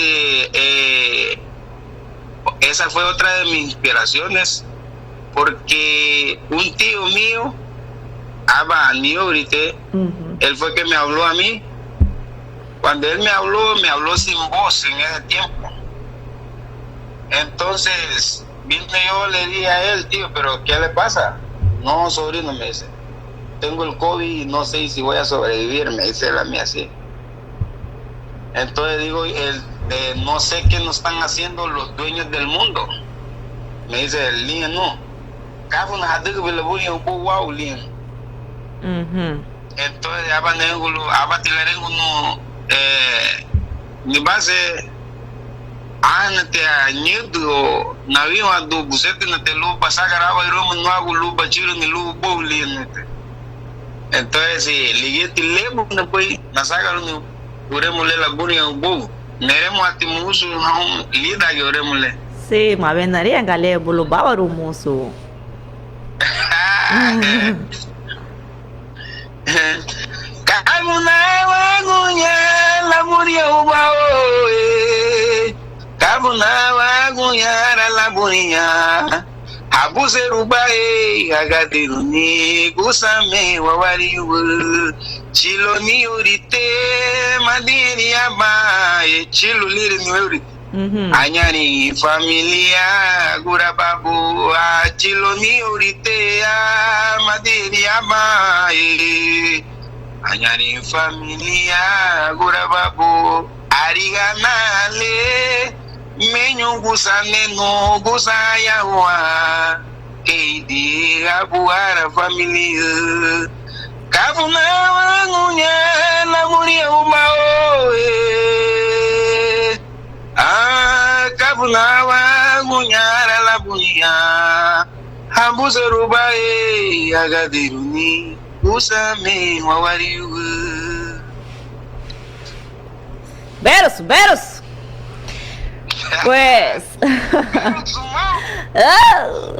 esa fue otra de mis inspiraciones, porque un tío mío, Abba Niorite, él fue que me habló a mí. Cuando él me habló sin voz en ese tiempo. Entonces, vine yo, le dije a él, tío, pero ¿qué le pasa? No, sobrino, me dice, tengo el COVID y no sé si voy a sobrevivir, me dice él a mí así. Entonces digo, no sé qué nos están haciendo los dueños del mundo. Me dice el niño, no. Entonces, mi base, anate a Nieto, Navío a do Busete na Telu, Pasagaraba y Roma, no hago luz, Bachiro ni luz, Bowlin. Entonces, si Ligeti Lebo, no puede, Nasagaru. Uremule la buria ubo. Neremo atimusu hão lida que uremule. Sim, mas vendaria galé bolo bawaru musu. Kabuna wagunya la buria ubo. Kabuna wagunya la buria. Abuse rubai agadiruni kusame wawariu. Chilo ni urite madiri abaye chilo liri ni urite anyani familia gurababu chilo ni urite madiri abaye anyani familia gurababu ariganale menyo gusane no gusaya wa keidi gabuara familia Kabuna wangunya la muria umao kabuna wangunya la bunia hambuze rubai agadiruni usame wawariu. Veros. Pues.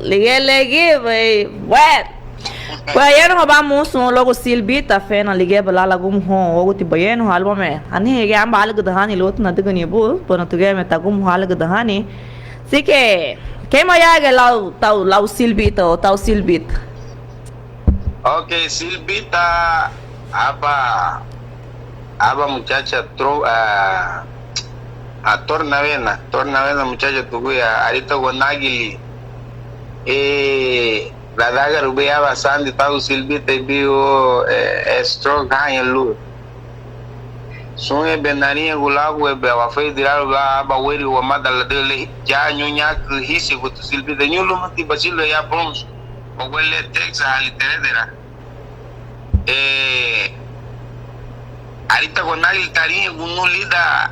Liguei, bueno. Pues ayer nos vamos logo silbita fena ligue bala lagum ho ogo ti bayeno halwa me ani hege am bal gdhani lot na dgani bu pona tuge me tagum hal gdhani sike que maya ge lau silbita o tau silbita. Okay, silbita aba muchacha a tornavena muchacha tuguya arita gonagili la daga rubia basandi tau silbita bio strong high lu son benaria gulago ba fa diral ba weri wa madal de ya nyonya ku hisi ku silbi de nyulu mati basilo ya bons o wele texas aliteredera ahorita con el tarín uno lida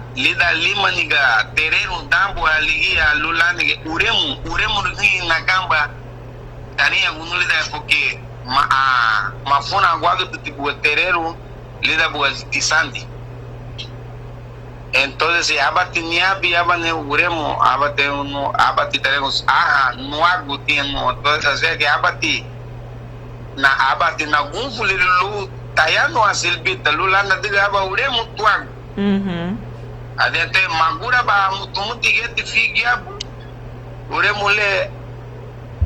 limaniga terreno dambo aligia lulani uremu ni na gamba tarín uno lida porque ma funa guado tipo terreno lida pues disandi. Entonces si abati ni abane uremo abati tenemos no hago tiempo. Entonces así que abati na gunfulilu tayano asilbita lulana diga aba uremo tuan adete magura ba mutumuti geti figia uremo le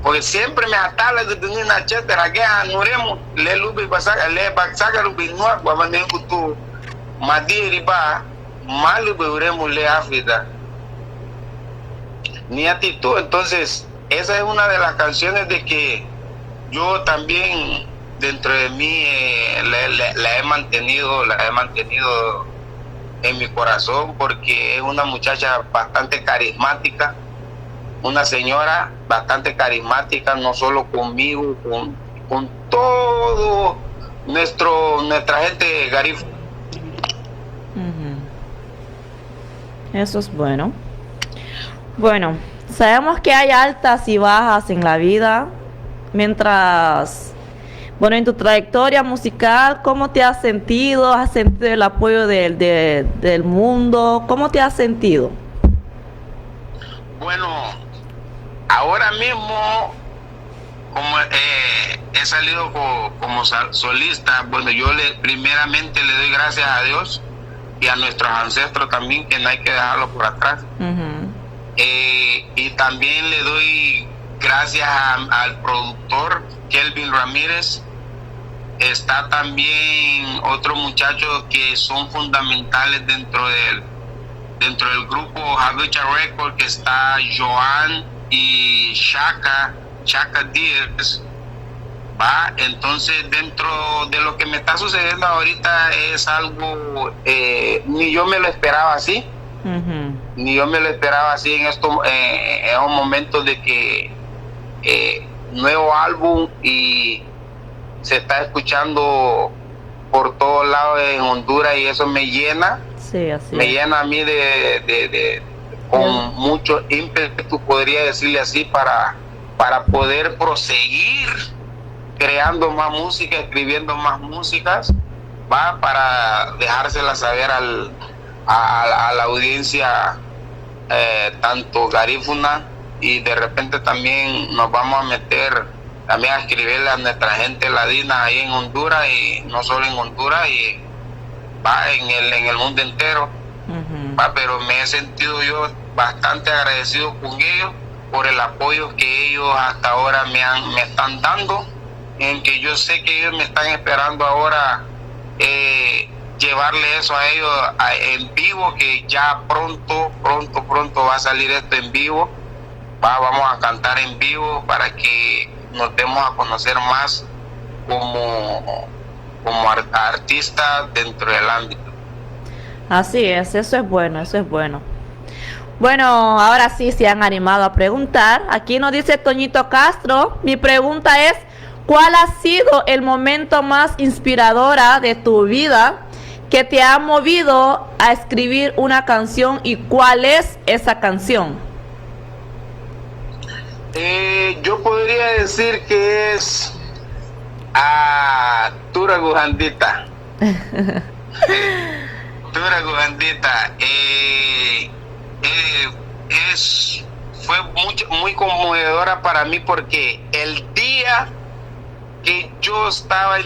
porque siempre me atala de una chetera que anuremo le lubi basaga le basaga lubi no agua ne kutu madiri ba malu uremo le afida ni actitud. Entonces esa es una de las canciones de que yo también dentro de mí la he mantenido en mi corazón, porque es una muchacha bastante carismática, una señora bastante carismática, no solo conmigo, con todo nuestra gente Garif. Eso es bueno. Bueno, sabemos que hay altas y bajas en la vida. Mientras, bueno, en tu trayectoria musical, ¿cómo te has sentido? ¿Has sentido el apoyo del mundo? ¿Cómo te has sentido? Bueno, ahora mismo, como he salido como solista, bueno, yo primeramente le doy gracias a Dios y a nuestros ancestros también, que no hay que dejarlo por atrás. Y también le doy gracias al productor Kelvin Ramírez. Está también otros muchachos que son fundamentales dentro del grupo Habicha Record, que está Joan y Shaka Díaz. Va, entonces dentro de lo que me está sucediendo ahorita es algo, ni yo me lo esperaba así, ni yo me lo esperaba así en un momento de que nuevo álbum y se está escuchando por todos lados en Honduras, y eso me llena, me llena a mí con mucho ímpetu, podría decirle así, para poder proseguir creando más música, escribiendo más músicas, va, para dejárselas saber a la audiencia, tanto garífuna, y de repente también nos vamos a meter también a escribirle a nuestra gente ladina ahí en Honduras, y no solo en Honduras, y va en el mundo entero. Va, pero me he sentido yo bastante agradecido con ellos por el apoyo que ellos hasta ahora me están dando, en que yo sé que ellos me están esperando ahora llevarle eso a ellos en vivo, que ya pronto va a salir esto en vivo. Vamos a cantar en vivo para que nos demos a conocer más como artistas dentro del ámbito. Así es, eso es bueno, eso es bueno. Bueno, ahora sí se han animado a preguntar. Aquí nos dice Toñito Castro, mi pregunta es: ¿cuál ha sido el momento más inspiradora de tu vida que te ha movido a escribir una canción, y cuál es esa canción? Yo podría decir que es Tura Gujandita. Tura Gujandita. Fue muy conmovedora para mí, porque el día que yo estaba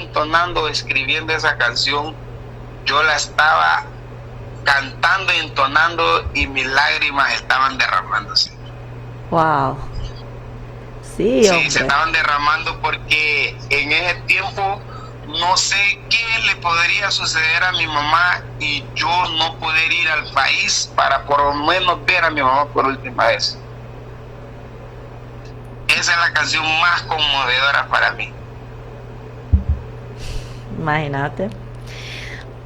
escribiendo esa canción, yo la estaba cantando y entonando, y mis lágrimas estaban derramándose. Wow. Sí, se estaban derramando, porque en ese tiempo no sé qué le podría suceder a mi mamá, y yo no poder ir al país para por lo menos ver a mi mamá por última vez. Esa es la canción más conmovedora para mí. Imagínate.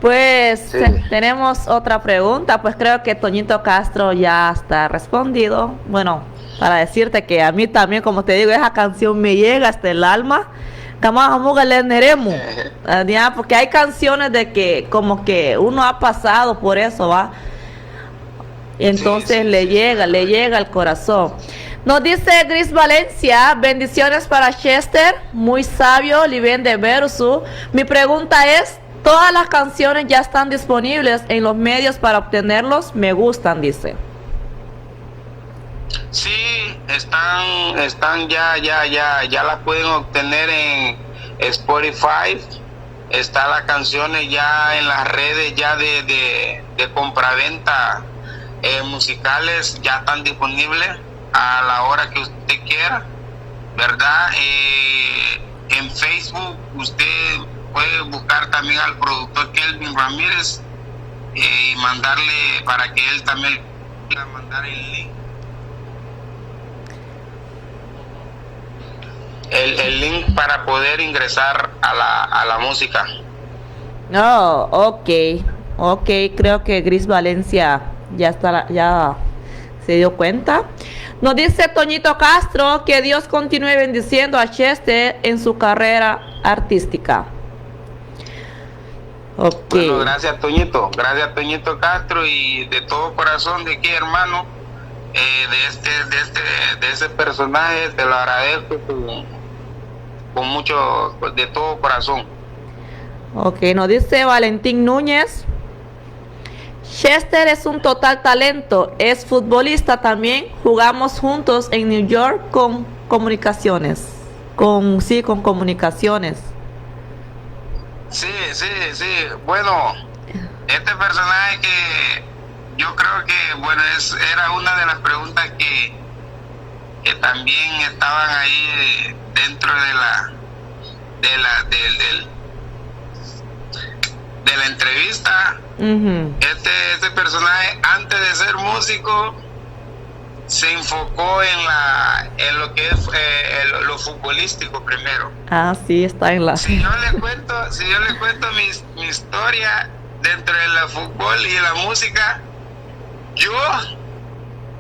Pues Sí. tenemos otra pregunta, pues creo que Toñito Castro ya está respondido. Bueno, para decirte que a mí también, como te digo, esa canción me llega hasta el alma. Porque hay canciones de que como que uno ha pasado por eso, ¿va? Entonces Sí, le llega al corazón. Nos dice Gris Valencia, bendiciones para Chester, muy sabio, Liben de Versu. Mi pregunta es, ¿todas las canciones ya están disponibles en los medios para obtenerlos? Me gustan, dice. Sí, están ya las pueden obtener en Spotify. Está las canciones ya en las redes ya de compraventa musicales, ya están disponibles a la hora que usted quiera, ¿verdad? En Facebook usted puede buscar también al productor Kelvin Ramírez y mandarle para que él también pueda mandar el link. El link para poder ingresar a la música. Oh, ok, creo que Gris Valencia ya se dio cuenta. Nos dice Toñito Castro que Dios continúe bendiciendo a Chester en su carrera artística. Ok. Bueno, gracias Toñito Castro, y de todo corazón de aquí, hermano, de ese personaje te lo agradezco con mucho, de todo corazón. Ok, nos dice Valentín Núñez. Chester es un total talento, es futbolista también, jugamos juntos en New York con comunicaciones. Con comunicaciones. Sí, bueno, este personaje que yo creo que, bueno, era una de las preguntas que también estaban ahí dentro de la entrevista. Uh-huh. Este personaje, antes de ser músico, se enfocó en lo que es lo futbolístico primero. Ah, sí, está en la... Si yo le cuento mi historia dentro del fútbol y la música, yo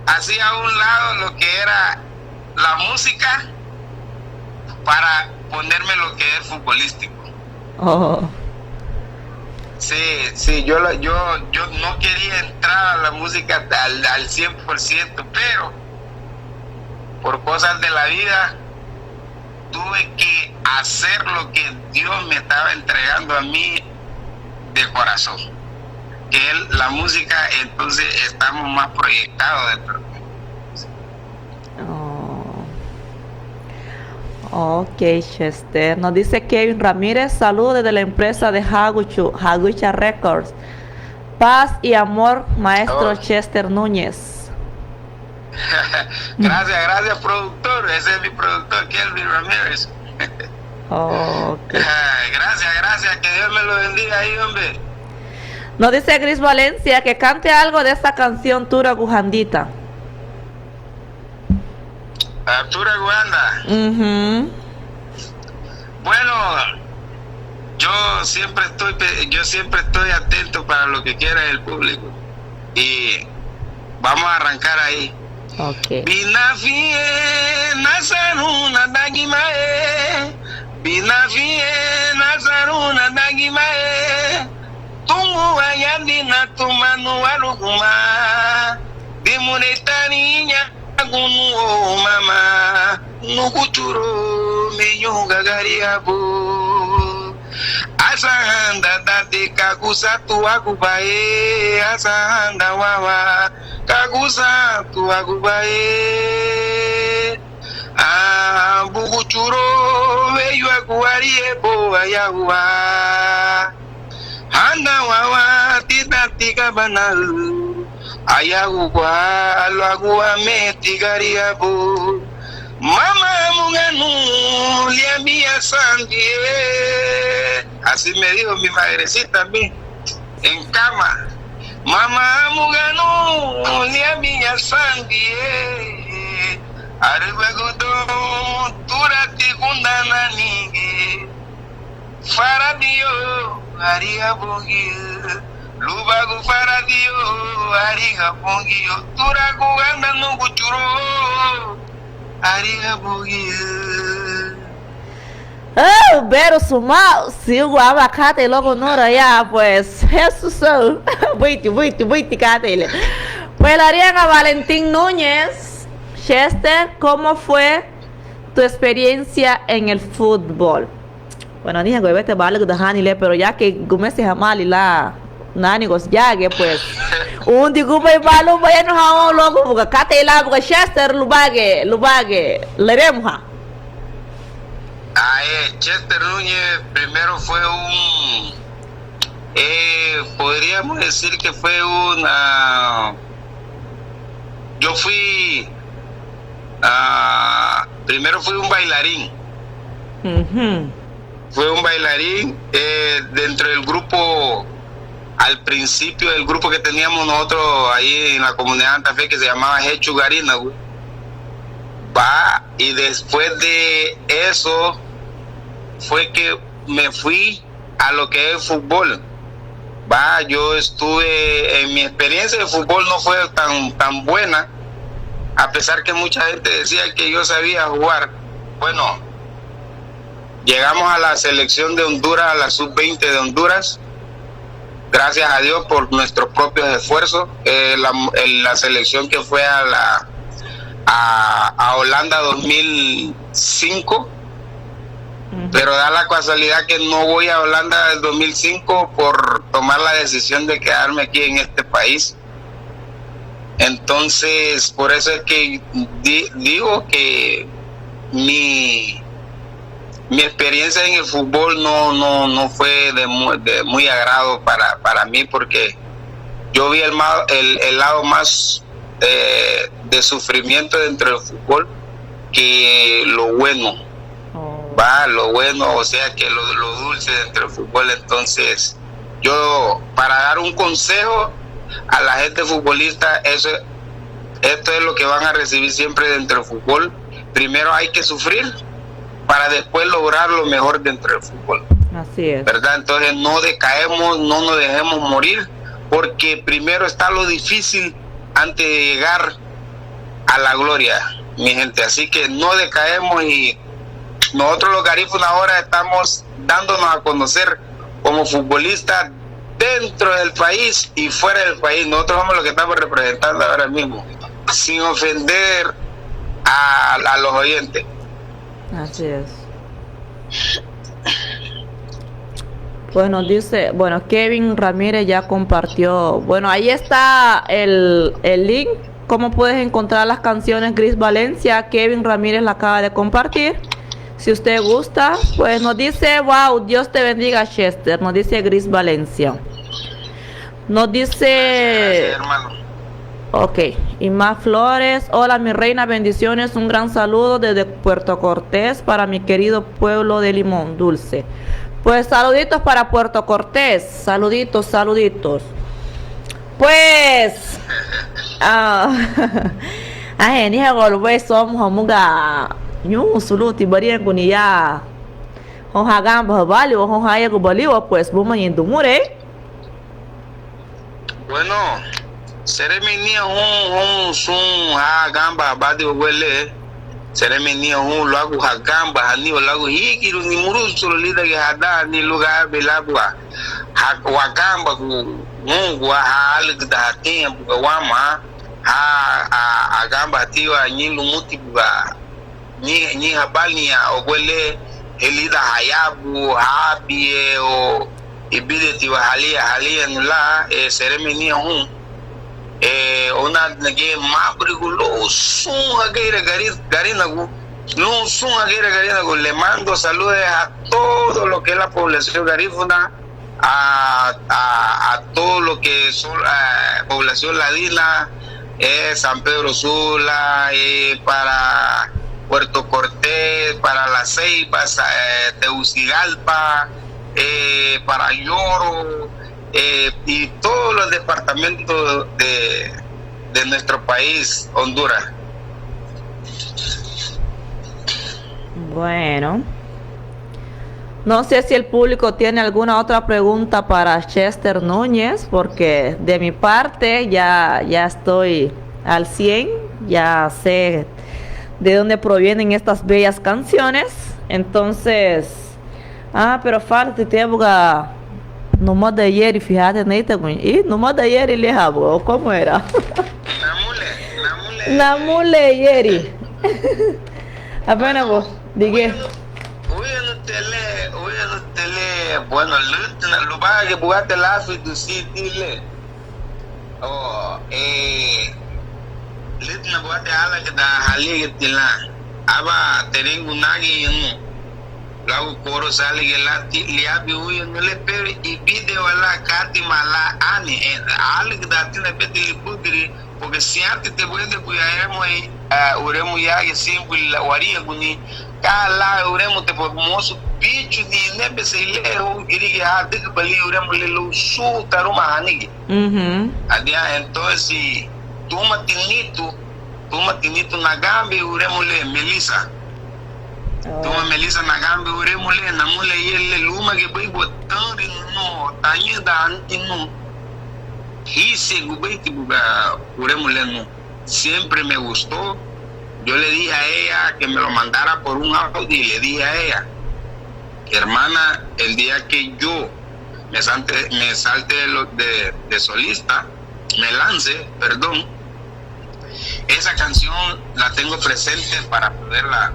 hacía a un lado lo que era la música para ponerme lo que es futbolístico. Oh. Sí, yo no quería entrar a la música al 100%, pero por cosas de la vida tuve que hacer lo que Dios me estaba entregando a mí de corazón, que es la música. Entonces estamos más proyectados dentro. Ok, Chester. Nos dice Kevin Ramírez, saludos desde la empresa de Hagucha Records. Paz y amor, maestro Chester Núñez. Gracias, productor. Ese es mi productor, Kelvin Ramírez. Okay. Gracias, que Dios me lo bendiga ahí, hombre. Nos dice Gris Valencia que cante algo de esta canción Tura Gujandita. Arturo Guanda. Uh-huh. Bueno, yo siempre estoy atento para lo que quiera el público, y vamos a arrancar ahí. Okay. Binafie nasaruna dagimae, binafie nasaruna dagimae, tungu ayandina tumanu waruguma, dimunetaninya gunu o mama, nukuchuro menyonga gariabu, asahanda dade kakusatu akubae, asahanda wawa kakusatu akubae, bukuchuro meyo akuarie bo ayawa, handa wawa titatika banal, ayaguwa alagua metigariabu, mama munganu liambia sandie. Así me dijo mi madrecita a mí en cama, mama munganu liambia sandie, arregudo turati kundana ningi, faradio Ariga Bongil, Lubago Faradio, Ariga Bongil, Turago Ganda no Guchuro, Ariga Bongil. Oh, Bero Sumal, Silgo Abacate y luego Nora ya, pues, Jesús, wait, Catele. Pues la Ariana Valentín Núñez, Chester, ¿cómo fue tu experiencia en el fútbol? Bueno, dije que vete vale de Hanile, pero ya que comencé a mal y la Nanigos ya que pues un digo me malo voy a no logo porque Catela porque Chester Lubage, le vemos. Chester Núñez primero fue podríamos decir que fue yo fui, primero fui un bailarín. Fue un bailarín dentro del grupo, al principio del grupo que teníamos nosotros ahí en la comunidad de Santa Fe que se llamaba Hechu Garina, güey. Y después de eso fue que me fui a lo que es fútbol. Yo estuve, en mi experiencia de fútbol no fue tan buena, a pesar que mucha gente decía que yo sabía jugar. Bueno, llegamos a la selección de Honduras, a la sub-20 de Honduras, gracias a Dios por nuestros propios esfuerzos. La selección que fue a Holanda 2005, pero da la casualidad que no voy a Holanda del 2005 por tomar la decisión de quedarme aquí en este país. Entonces, por eso es que digo que mi experiencia en el fútbol no fue de muy agrado para mí, porque yo vi el lado más de sufrimiento dentro del fútbol que lo bueno. Lo bueno, o sea que lo dulce dentro del fútbol. Entonces, yo, para dar un consejo a la gente futbolista, esto es lo que van a recibir siempre dentro del fútbol. Primero hay que sufrir para después lograr lo mejor dentro del fútbol. Así es. ¿Verdad? Entonces no decaemos, no nos dejemos morir, porque primero está lo difícil antes de llegar a la gloria, mi gente. Así que no decaemos, y nosotros los garífunas ahora estamos dándonos a conocer como futbolistas dentro del país y fuera del país. Nosotros somos los que estamos representando ahora mismo, sin ofender a los oyentes. Así es. Bueno, dice, Kevin Ramírez ya compartió. Bueno, ahí está el link. ¿Cómo puedes encontrar las canciones Gris Valencia? Kevin Ramírez la acaba de compartir. Si usted gusta, pues nos dice, wow, Dios te bendiga, Chester. Nos dice Gris Valencia. Nos dice... Gracias, hermano. Ok, y más Flores. Hola, mi reina, bendiciones. Un gran saludo desde Puerto Cortés para mi querido pueblo de Limón Dulce. Pues saluditos para Puerto Cortés. Saluditos. Pues... ni golpe somos muga. Nyu suluti barian kunia. Hong hagamba bali o hong haya ko bali o pues buma yindumure. Bueno, seremenia sun hagamba badi wele. Seremenia lagu hagamba hani lagu hikiru ni murusulu lida ke hada ni lugar belabwa. Wagamba ku mungu hal gdatin wama agamba tiwa nyilu muti buga. Ni habali ya ogwele elida hayabu habie o ibide tiwa halia nula seremenia ona nage mabrigulo sun agera garinagu no sun agera garinagu. Le mando saludos a todo lo que es la población garífuna, a todo lo que son población ladina, San Pedro Sula, para Puerto Cortés, para Las Ceibas, Tegucigalpa, para Lloro, y todos los departamentos de nuestro país, Honduras. Bueno, No sé si el público tiene alguna otra pregunta para Chester Núñez, porque de mi parte ya estoy al 100, ya sé de dónde provienen estas bellas canciones. Entonces, pero falta tiempo no modo de ayer y fíjate, y no modo de ayer y le hago, ¿cómo era? Namule ayer. Apenas vos, dije. Bueno, lo va que jugaste la tu dile. Litna buate ala que da hali que tila. Aba tering unagi lagu koro sali que lati liabi uy no le pero y video la kati mala ani ala que da tina peti libudri porque si antes te voy de cuidaremos ahí uremos ya que siempre la waria kuni kala uremos te podemos bicho ni nebe se leo que hade que bali uremos le lo su taruma hani adia entonces tuma tinito na gambi uremos le Melissa tuma Melissa na gambi uremos le namule yele luma que bai botando no tanho da antino hise gubai que uremos le no siempre me gustó. Yo le dije a ella que me lo mandara por un audio y le dije a ella, hermana, el día que yo me salte de solista, me lance, perdón, esa canción la tengo presente para poderla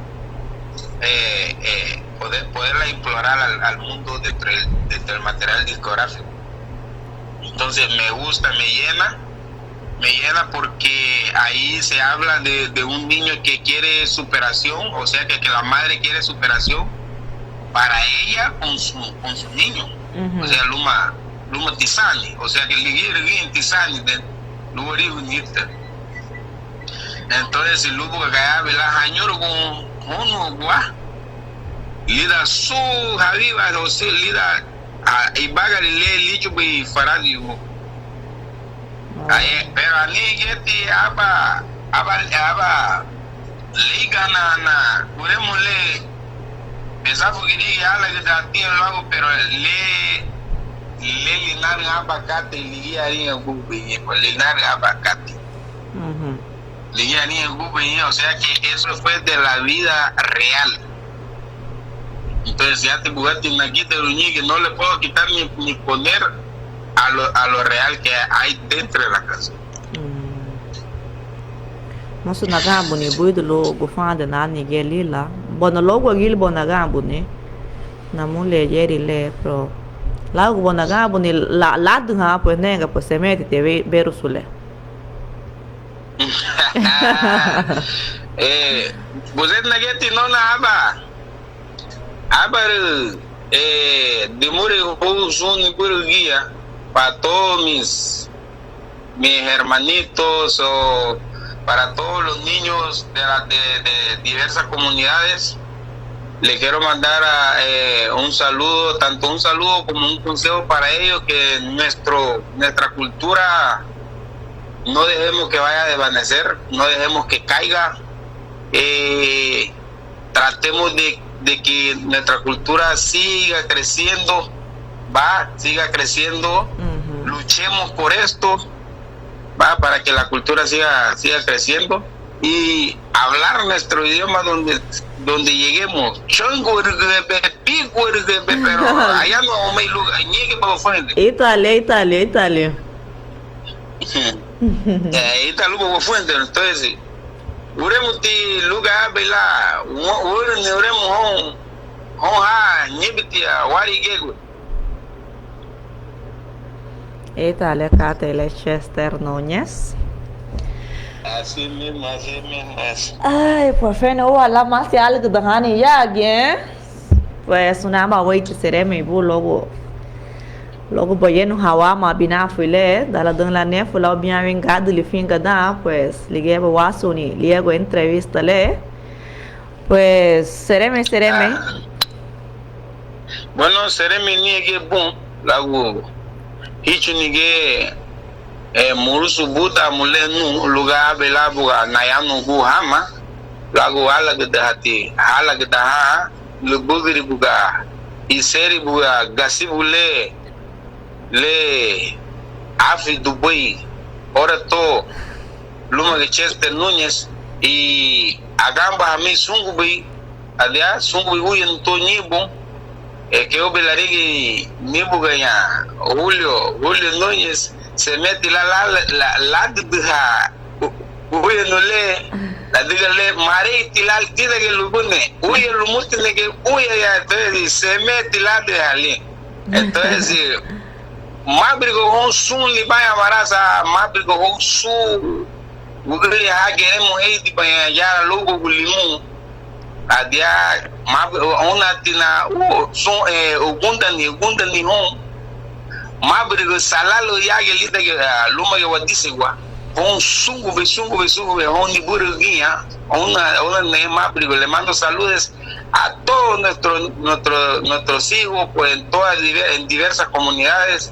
poderla implorar al mundo dentro del material discográfico. Entonces me gusta, me llena porque ahí se habla de un niño que quiere superación, o sea que la madre quiere superación para ella con su niño. O sea, Luma Tisani, o sea que le quiere Tisani de Luri Unita. Entonces el lupo que cae la añoro con uno gua lida su habiba o sea lida y bagari le licho bi faradio. Pero a ni geti aba liga na uremos le pensaba que diga ala que da tío lo hago pero le linar abacate liga ahí en bubi por linar abacate liga ahí en bubi o sea que eso fue de la vida real. Entonces ya te jugaste una quita que no le puedo quitar ni poner a lo real que hay dentro de la casa. Masu nagambu ni buidu lo gufande na ni gelila. Bona logo gil bona gambu ni. Namule yeri le pro. Lago bona gambu ni la dunga pues nenga pues se mete te beru sule. Buzet nageti no na aba demore un puro guía para todos mis hermanitos o para todos los niños de diversas comunidades. Le quiero mandar un saludo, tanto un saludo como un consejo para ellos, que nuestra cultura no dejemos que vaya a desvanecer, no dejemos que caiga, tratemos de que nuestra cultura siga creciendo, luchemos por esto, para que la cultura siga creciendo y hablar nuestro idioma donde lleguemos. Pero allá no me llegue para fuente. Italia. Italia para fuente, entonces uremos ti lugar bela uremos ha nibitia wari gego. Italia Catele Chester Núñez. Así mismo. Ay, por fin no hubo la más de algo de Hani ya alguien. Pues una mahuite seré mi bu logo boye no hawama bina fule dala don la ne fula bien vingado li finga da pues liguei ba wasuni liego entrevista le pues seré. Bueno, seré mi niege bom lago hicho nige murusu buta mulenu lugar bela buga nayano gu hama lago ala gede hati hala gede ha lubugiri buga iseri buga gasibu le afi Dubai ora to luma que Chester Núñez y agamba a mí sungubi adia sungubi huyen to nibo que obelarigi nibo ganha Julio Núñez se mete la diga huyen no le la diga le mare tilal tida que lubune huyen lumutine que huyen ya entonces se mete la de ali entonces mabrigo hon sun li baya marasa mabrigo hon su ugri ha queremos heiti baya ya logo gulimu adia ona tina son ugunda ni hon mabrigo salalo ya gelita que luma que wadisegwa hon sungu be hon ni burguía ona ne mabrigo le mando saludos a todos nuestros hijos pues en diversas comunidades,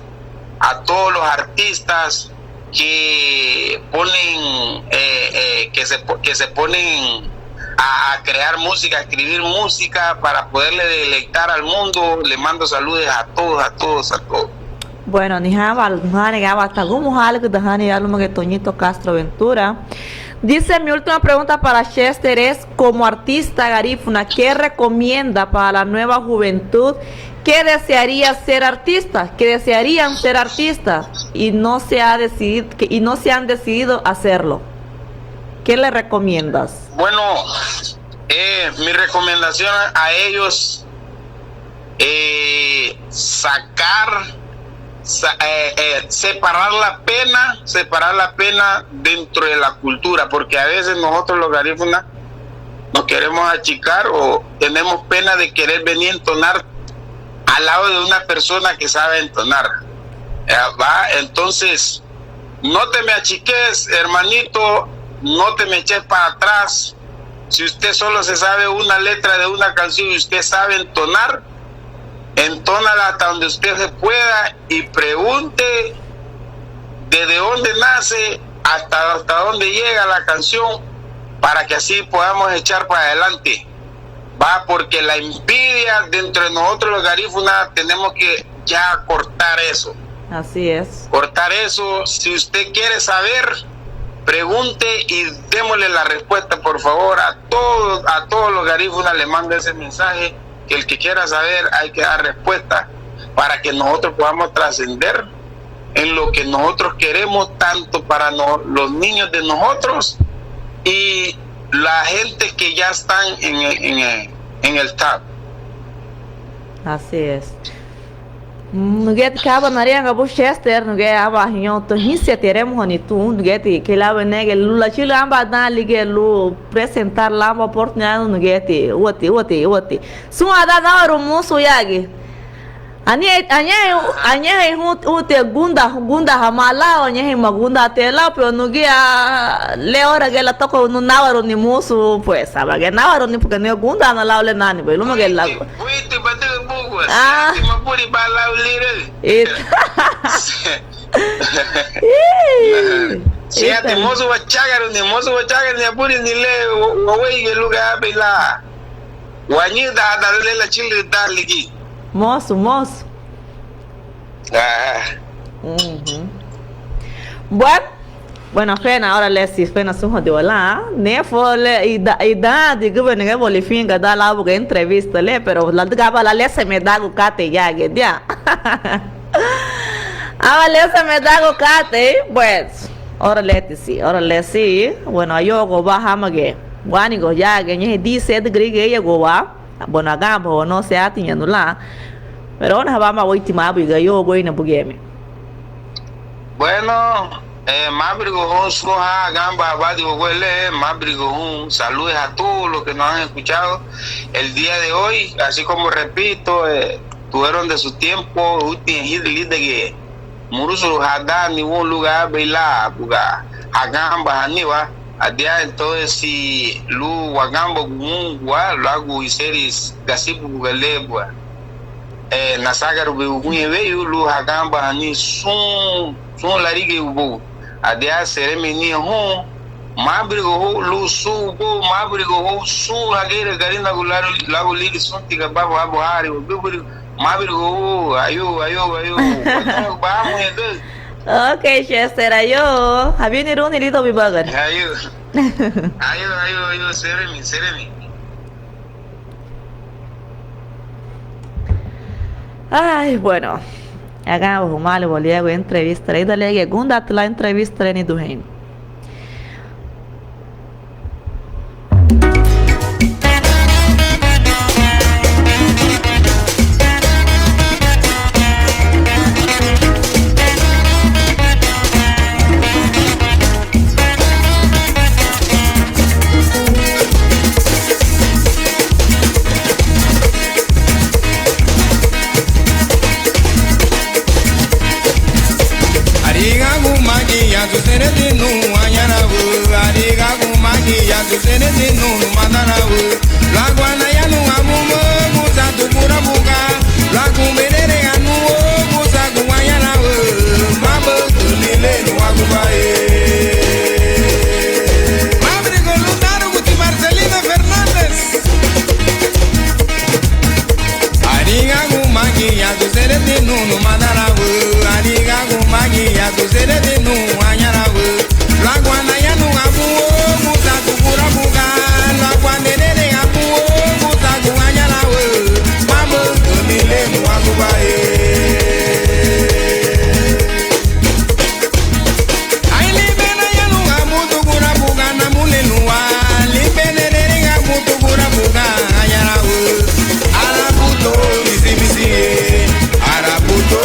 a todos los artistas que ponen que se ponen a crear música, a escribir música para poderle deleitar al mundo. Le mando saludos a todos. Bueno, ni hasta que Toñito Castro Ventura. Dice, mi última pregunta para Chester es, como artista garífuna, ¿qué recomienda para la nueva juventud que desearía ser artista, que desearían ser artistas y no se han decidido hacerlo? ¿Qué le recomiendas? Bueno, mi recomendación a ellos, separar la pena dentro de la cultura, porque a veces nosotros los garífunas nos queremos achicar o tenemos pena de querer venir a entonar al lado de una persona que sabe entonar. Entonces, no te me achiques, hermanito, no te me eches para atrás. Si usted solo se sabe una letra de una canción y usted sabe entonar, entónala hasta donde usted se pueda y pregunte desde dónde nace hasta dónde llega la canción, para que así podamos echar para adelante. Porque la envidia dentro de nosotros los garífunas tenemos que ya cortar eso. Así es. Cortar eso. Si usted quiere saber, pregunte y démosle la respuesta, por favor. A todos los garífunas le mando ese mensaje, que el que quiera saber hay que dar respuesta para que nosotros podamos trascender en lo que nosotros queremos, tanto para los niños de nosotros y la gente que ya están en el TAP. Así es. Nuget kaba naria bu Chester nuget aba hinyo to hinse teremos honitu nuget que la benege lula chila amba dali que lu presentar lá uma oportunidade nuget oti suada na rumu yagi anya ute gunda hamala anya magunda tela pero nugia le hora que la toco no nawaro ni musu pues sabe que nawaro ni porque no gunda na la le nani pero lo que la si ate mozo wachaga ni apuri ni le wawei que lugar bela wanyida da la chile darligi moço. Bueno, pena ahora le si pena su de wala, ne fole ida de governo que bolifin ga da la buga entrevista le, pero la gaba la le se me da go cate ya que dia. Ahora le se me da go cate, pues ahora le sí, bueno, yo go baja mage. Wani go ya que ni dice de grige go wa. Bueno, agamba no se atiñando lá, pero ahora vamos a última biga yo voy na bugeme. Bueno, mabrigo hon soja agamba abadi huele mabrigo hon. Saludos a todos los que nos han escuchado el día de hoy, así como repito, tuvieron de su tiempo útil de que murusu hada ni un lugar bela buga agamba aniwa. Adia entonces si lu wagambo gungwa lagu iseris gasibu bugalebwa nasaga rubi unyewe lu hagamba ani sun larige ubu adia seremini ho mabrigo ho lu su bo mabrigo ho su hagere garina gularu lagu lili sunti gababu hari uburi Mavirgo, ayo. Vamos entonces. Okay, Chester, ayo. Habis ni runi dito bibagan. Ayo, seremi. Ay, bueno. Acá vamos mal, volví a entrevista. Aí dali a segunda lá entrevista ni do reino. Araputo,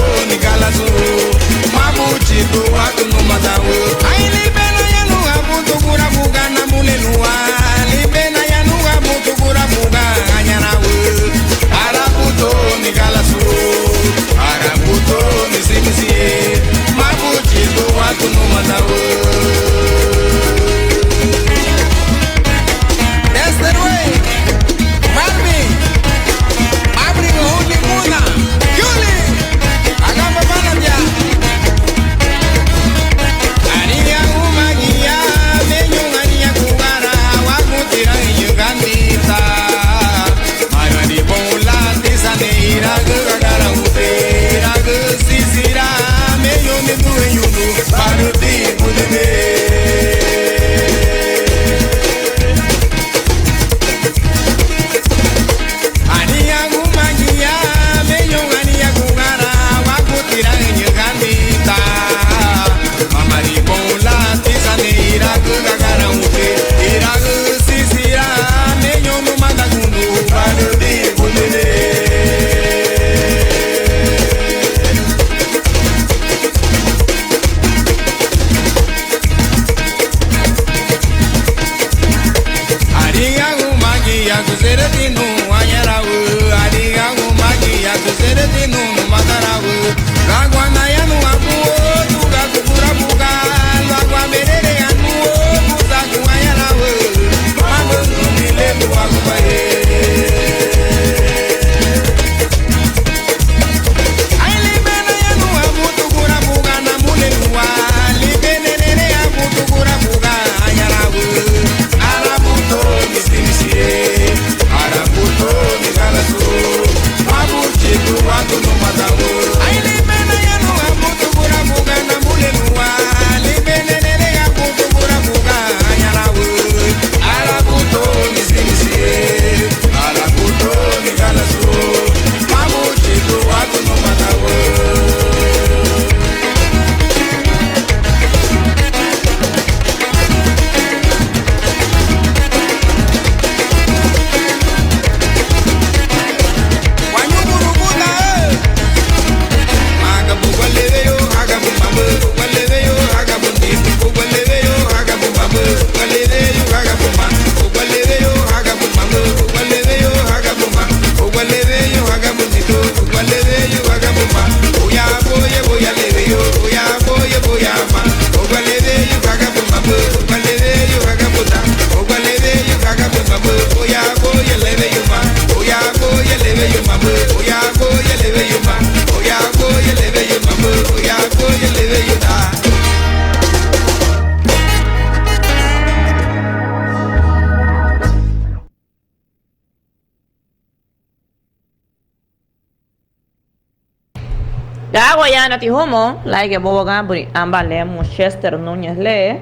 Gago ya no te humo, like que bobo gambri, amba leemos Chester Núñez lee.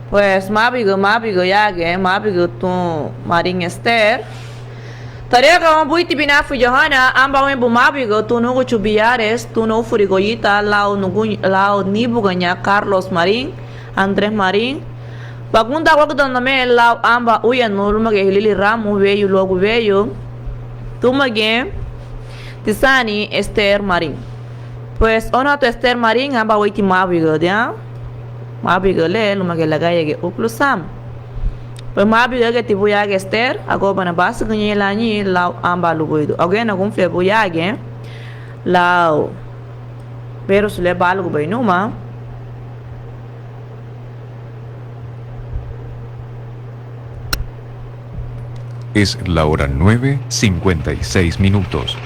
Pues mabigo ya que mabigo tu Marín Esther. Tarea que vamos buiti binafu Johanna, amba wen bu mabigo tu nugu chubiares, tu no furigoyita, lao nibu ganha Carlos Marín, Andrés Marín. Bagunda waktu name lao amba uya nuruma ke Lili Ramos veio logo veio. Tumage Tisani Esther Marín. Pues ona tu Esther Marín amba buiti mabigo dia. Mabigo le luma ke lagaya ke uklusam. Pues mabigo ke tibuya ke Esther ago bana basa ganha lani lao amba lugoido. Alguém na confia buya ke lao. Pero sule balu bai numa. Es la hora 9:56 minutos.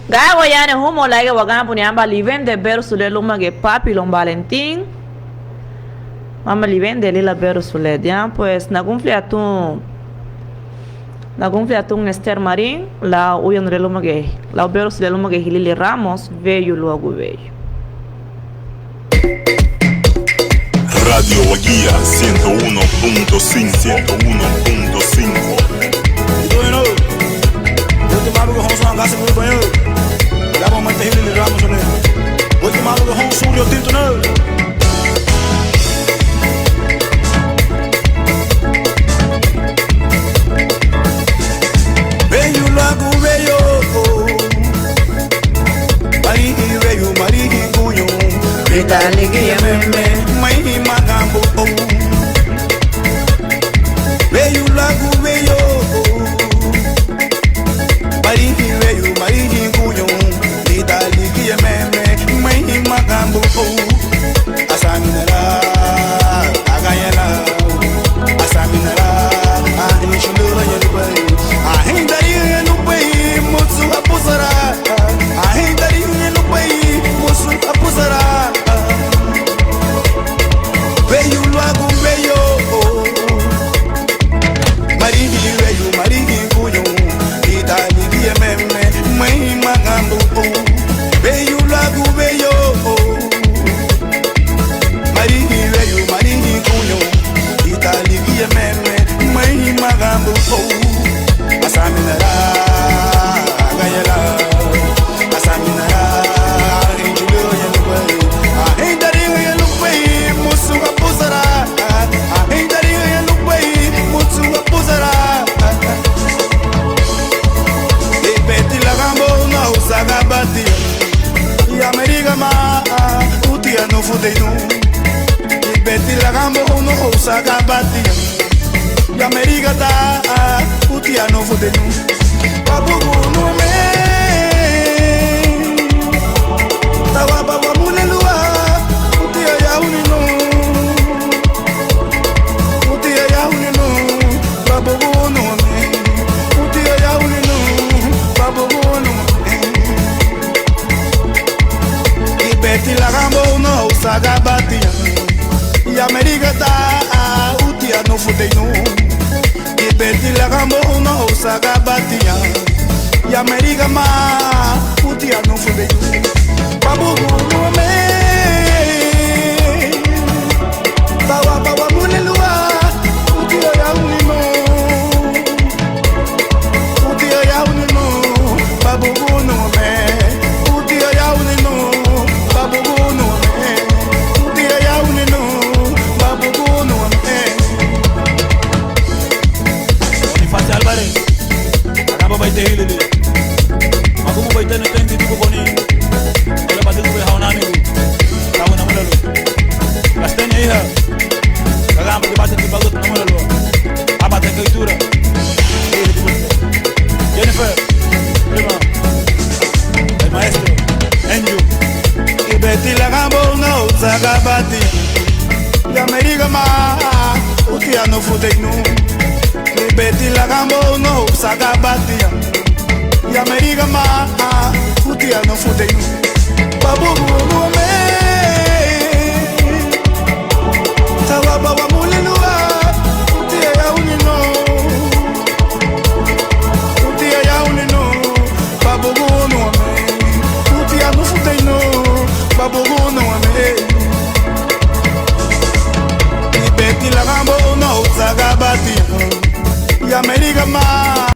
Gago ya ne humo like wagampu ni amba livende bersule luma ge papi lom Valentín. Mama livende lila bersule dia pues na confia tu Esther Marín la uyan re luma ge la bersule luma ge Lili Ramos veio logo veio. Radio Guía 101.5. 101.5. Bueno, ultimado que vamos a casa com o banheiro. Já vamos manter ele ligado, né? Ultimado que vamos subir o tinto, né? Veio logo, veio. Marihi veio, marihi cunho. Rita alegria, meme, mãe magambo. Veio logo, veio. Marihi veio, marihi cunho. Rita alegria, meme, mãe magambo. Asaminara, agayana. Asaminara, ahinchulura yelubai. Ahindari yelubai, mutsu apusara. Ahindari yelubai, mutsu apusara. Veio logo, veio. Marihi veio, marihi cunho. Rita alegria, meme, mãe magambo. Veio logo, veio. Marihi veio, marihi cunho. Rita alegria, meme, mãe magambo. Asaminara, agayala. Asaminara, ahinchulura yelubai. Ahindari yelubai, mutsu apusara. Ahindari yelubai, mutsu apusara. Ipeti lagambo na usaga bati. E America ma utia no fudeinu. Ipeti lagambo no usaga bati. E America ta utia no fudeinu. Babugu no me. Tawa baba mulelua. Utia ya unino. Utia ya unino. Babugu no me. Utia ya unino. Babugu no me. Ibeti lagambo no usaga batia. E America ta utia no fudeinu. Ibeti lagambo no usaga batia. E America ma utia no fudeinu. Babugu no me. Tawa baba mulelua. Utia ya unino. Utia ya unino. Babugu no me. Utia ya unino. Babugu no me. Utia ya unino. Babugu no me. Faz Alvarez. Acaba vai ter ele. Mas como vai ter no tempo de Boni? Olha para dentro do Raunani. Tá na mulher. Gastei aí, ha. Cagamos que bate de bagot na mulher. Abate cultura. Jennifer. Prima. El maestro. Enju. Ibeti lagambo no sagabati. E America ma utia no fudeinu. Ibeti lagambo no sagabatia. E America ma utia no fudeinu. Babugu no me. Tawa baba mulelua. Utia ya unino. Utia ya unino. Babugu no me. Utia no fudeinu. Babugu no me. Ibeti lagambo no sagabatia. E America ma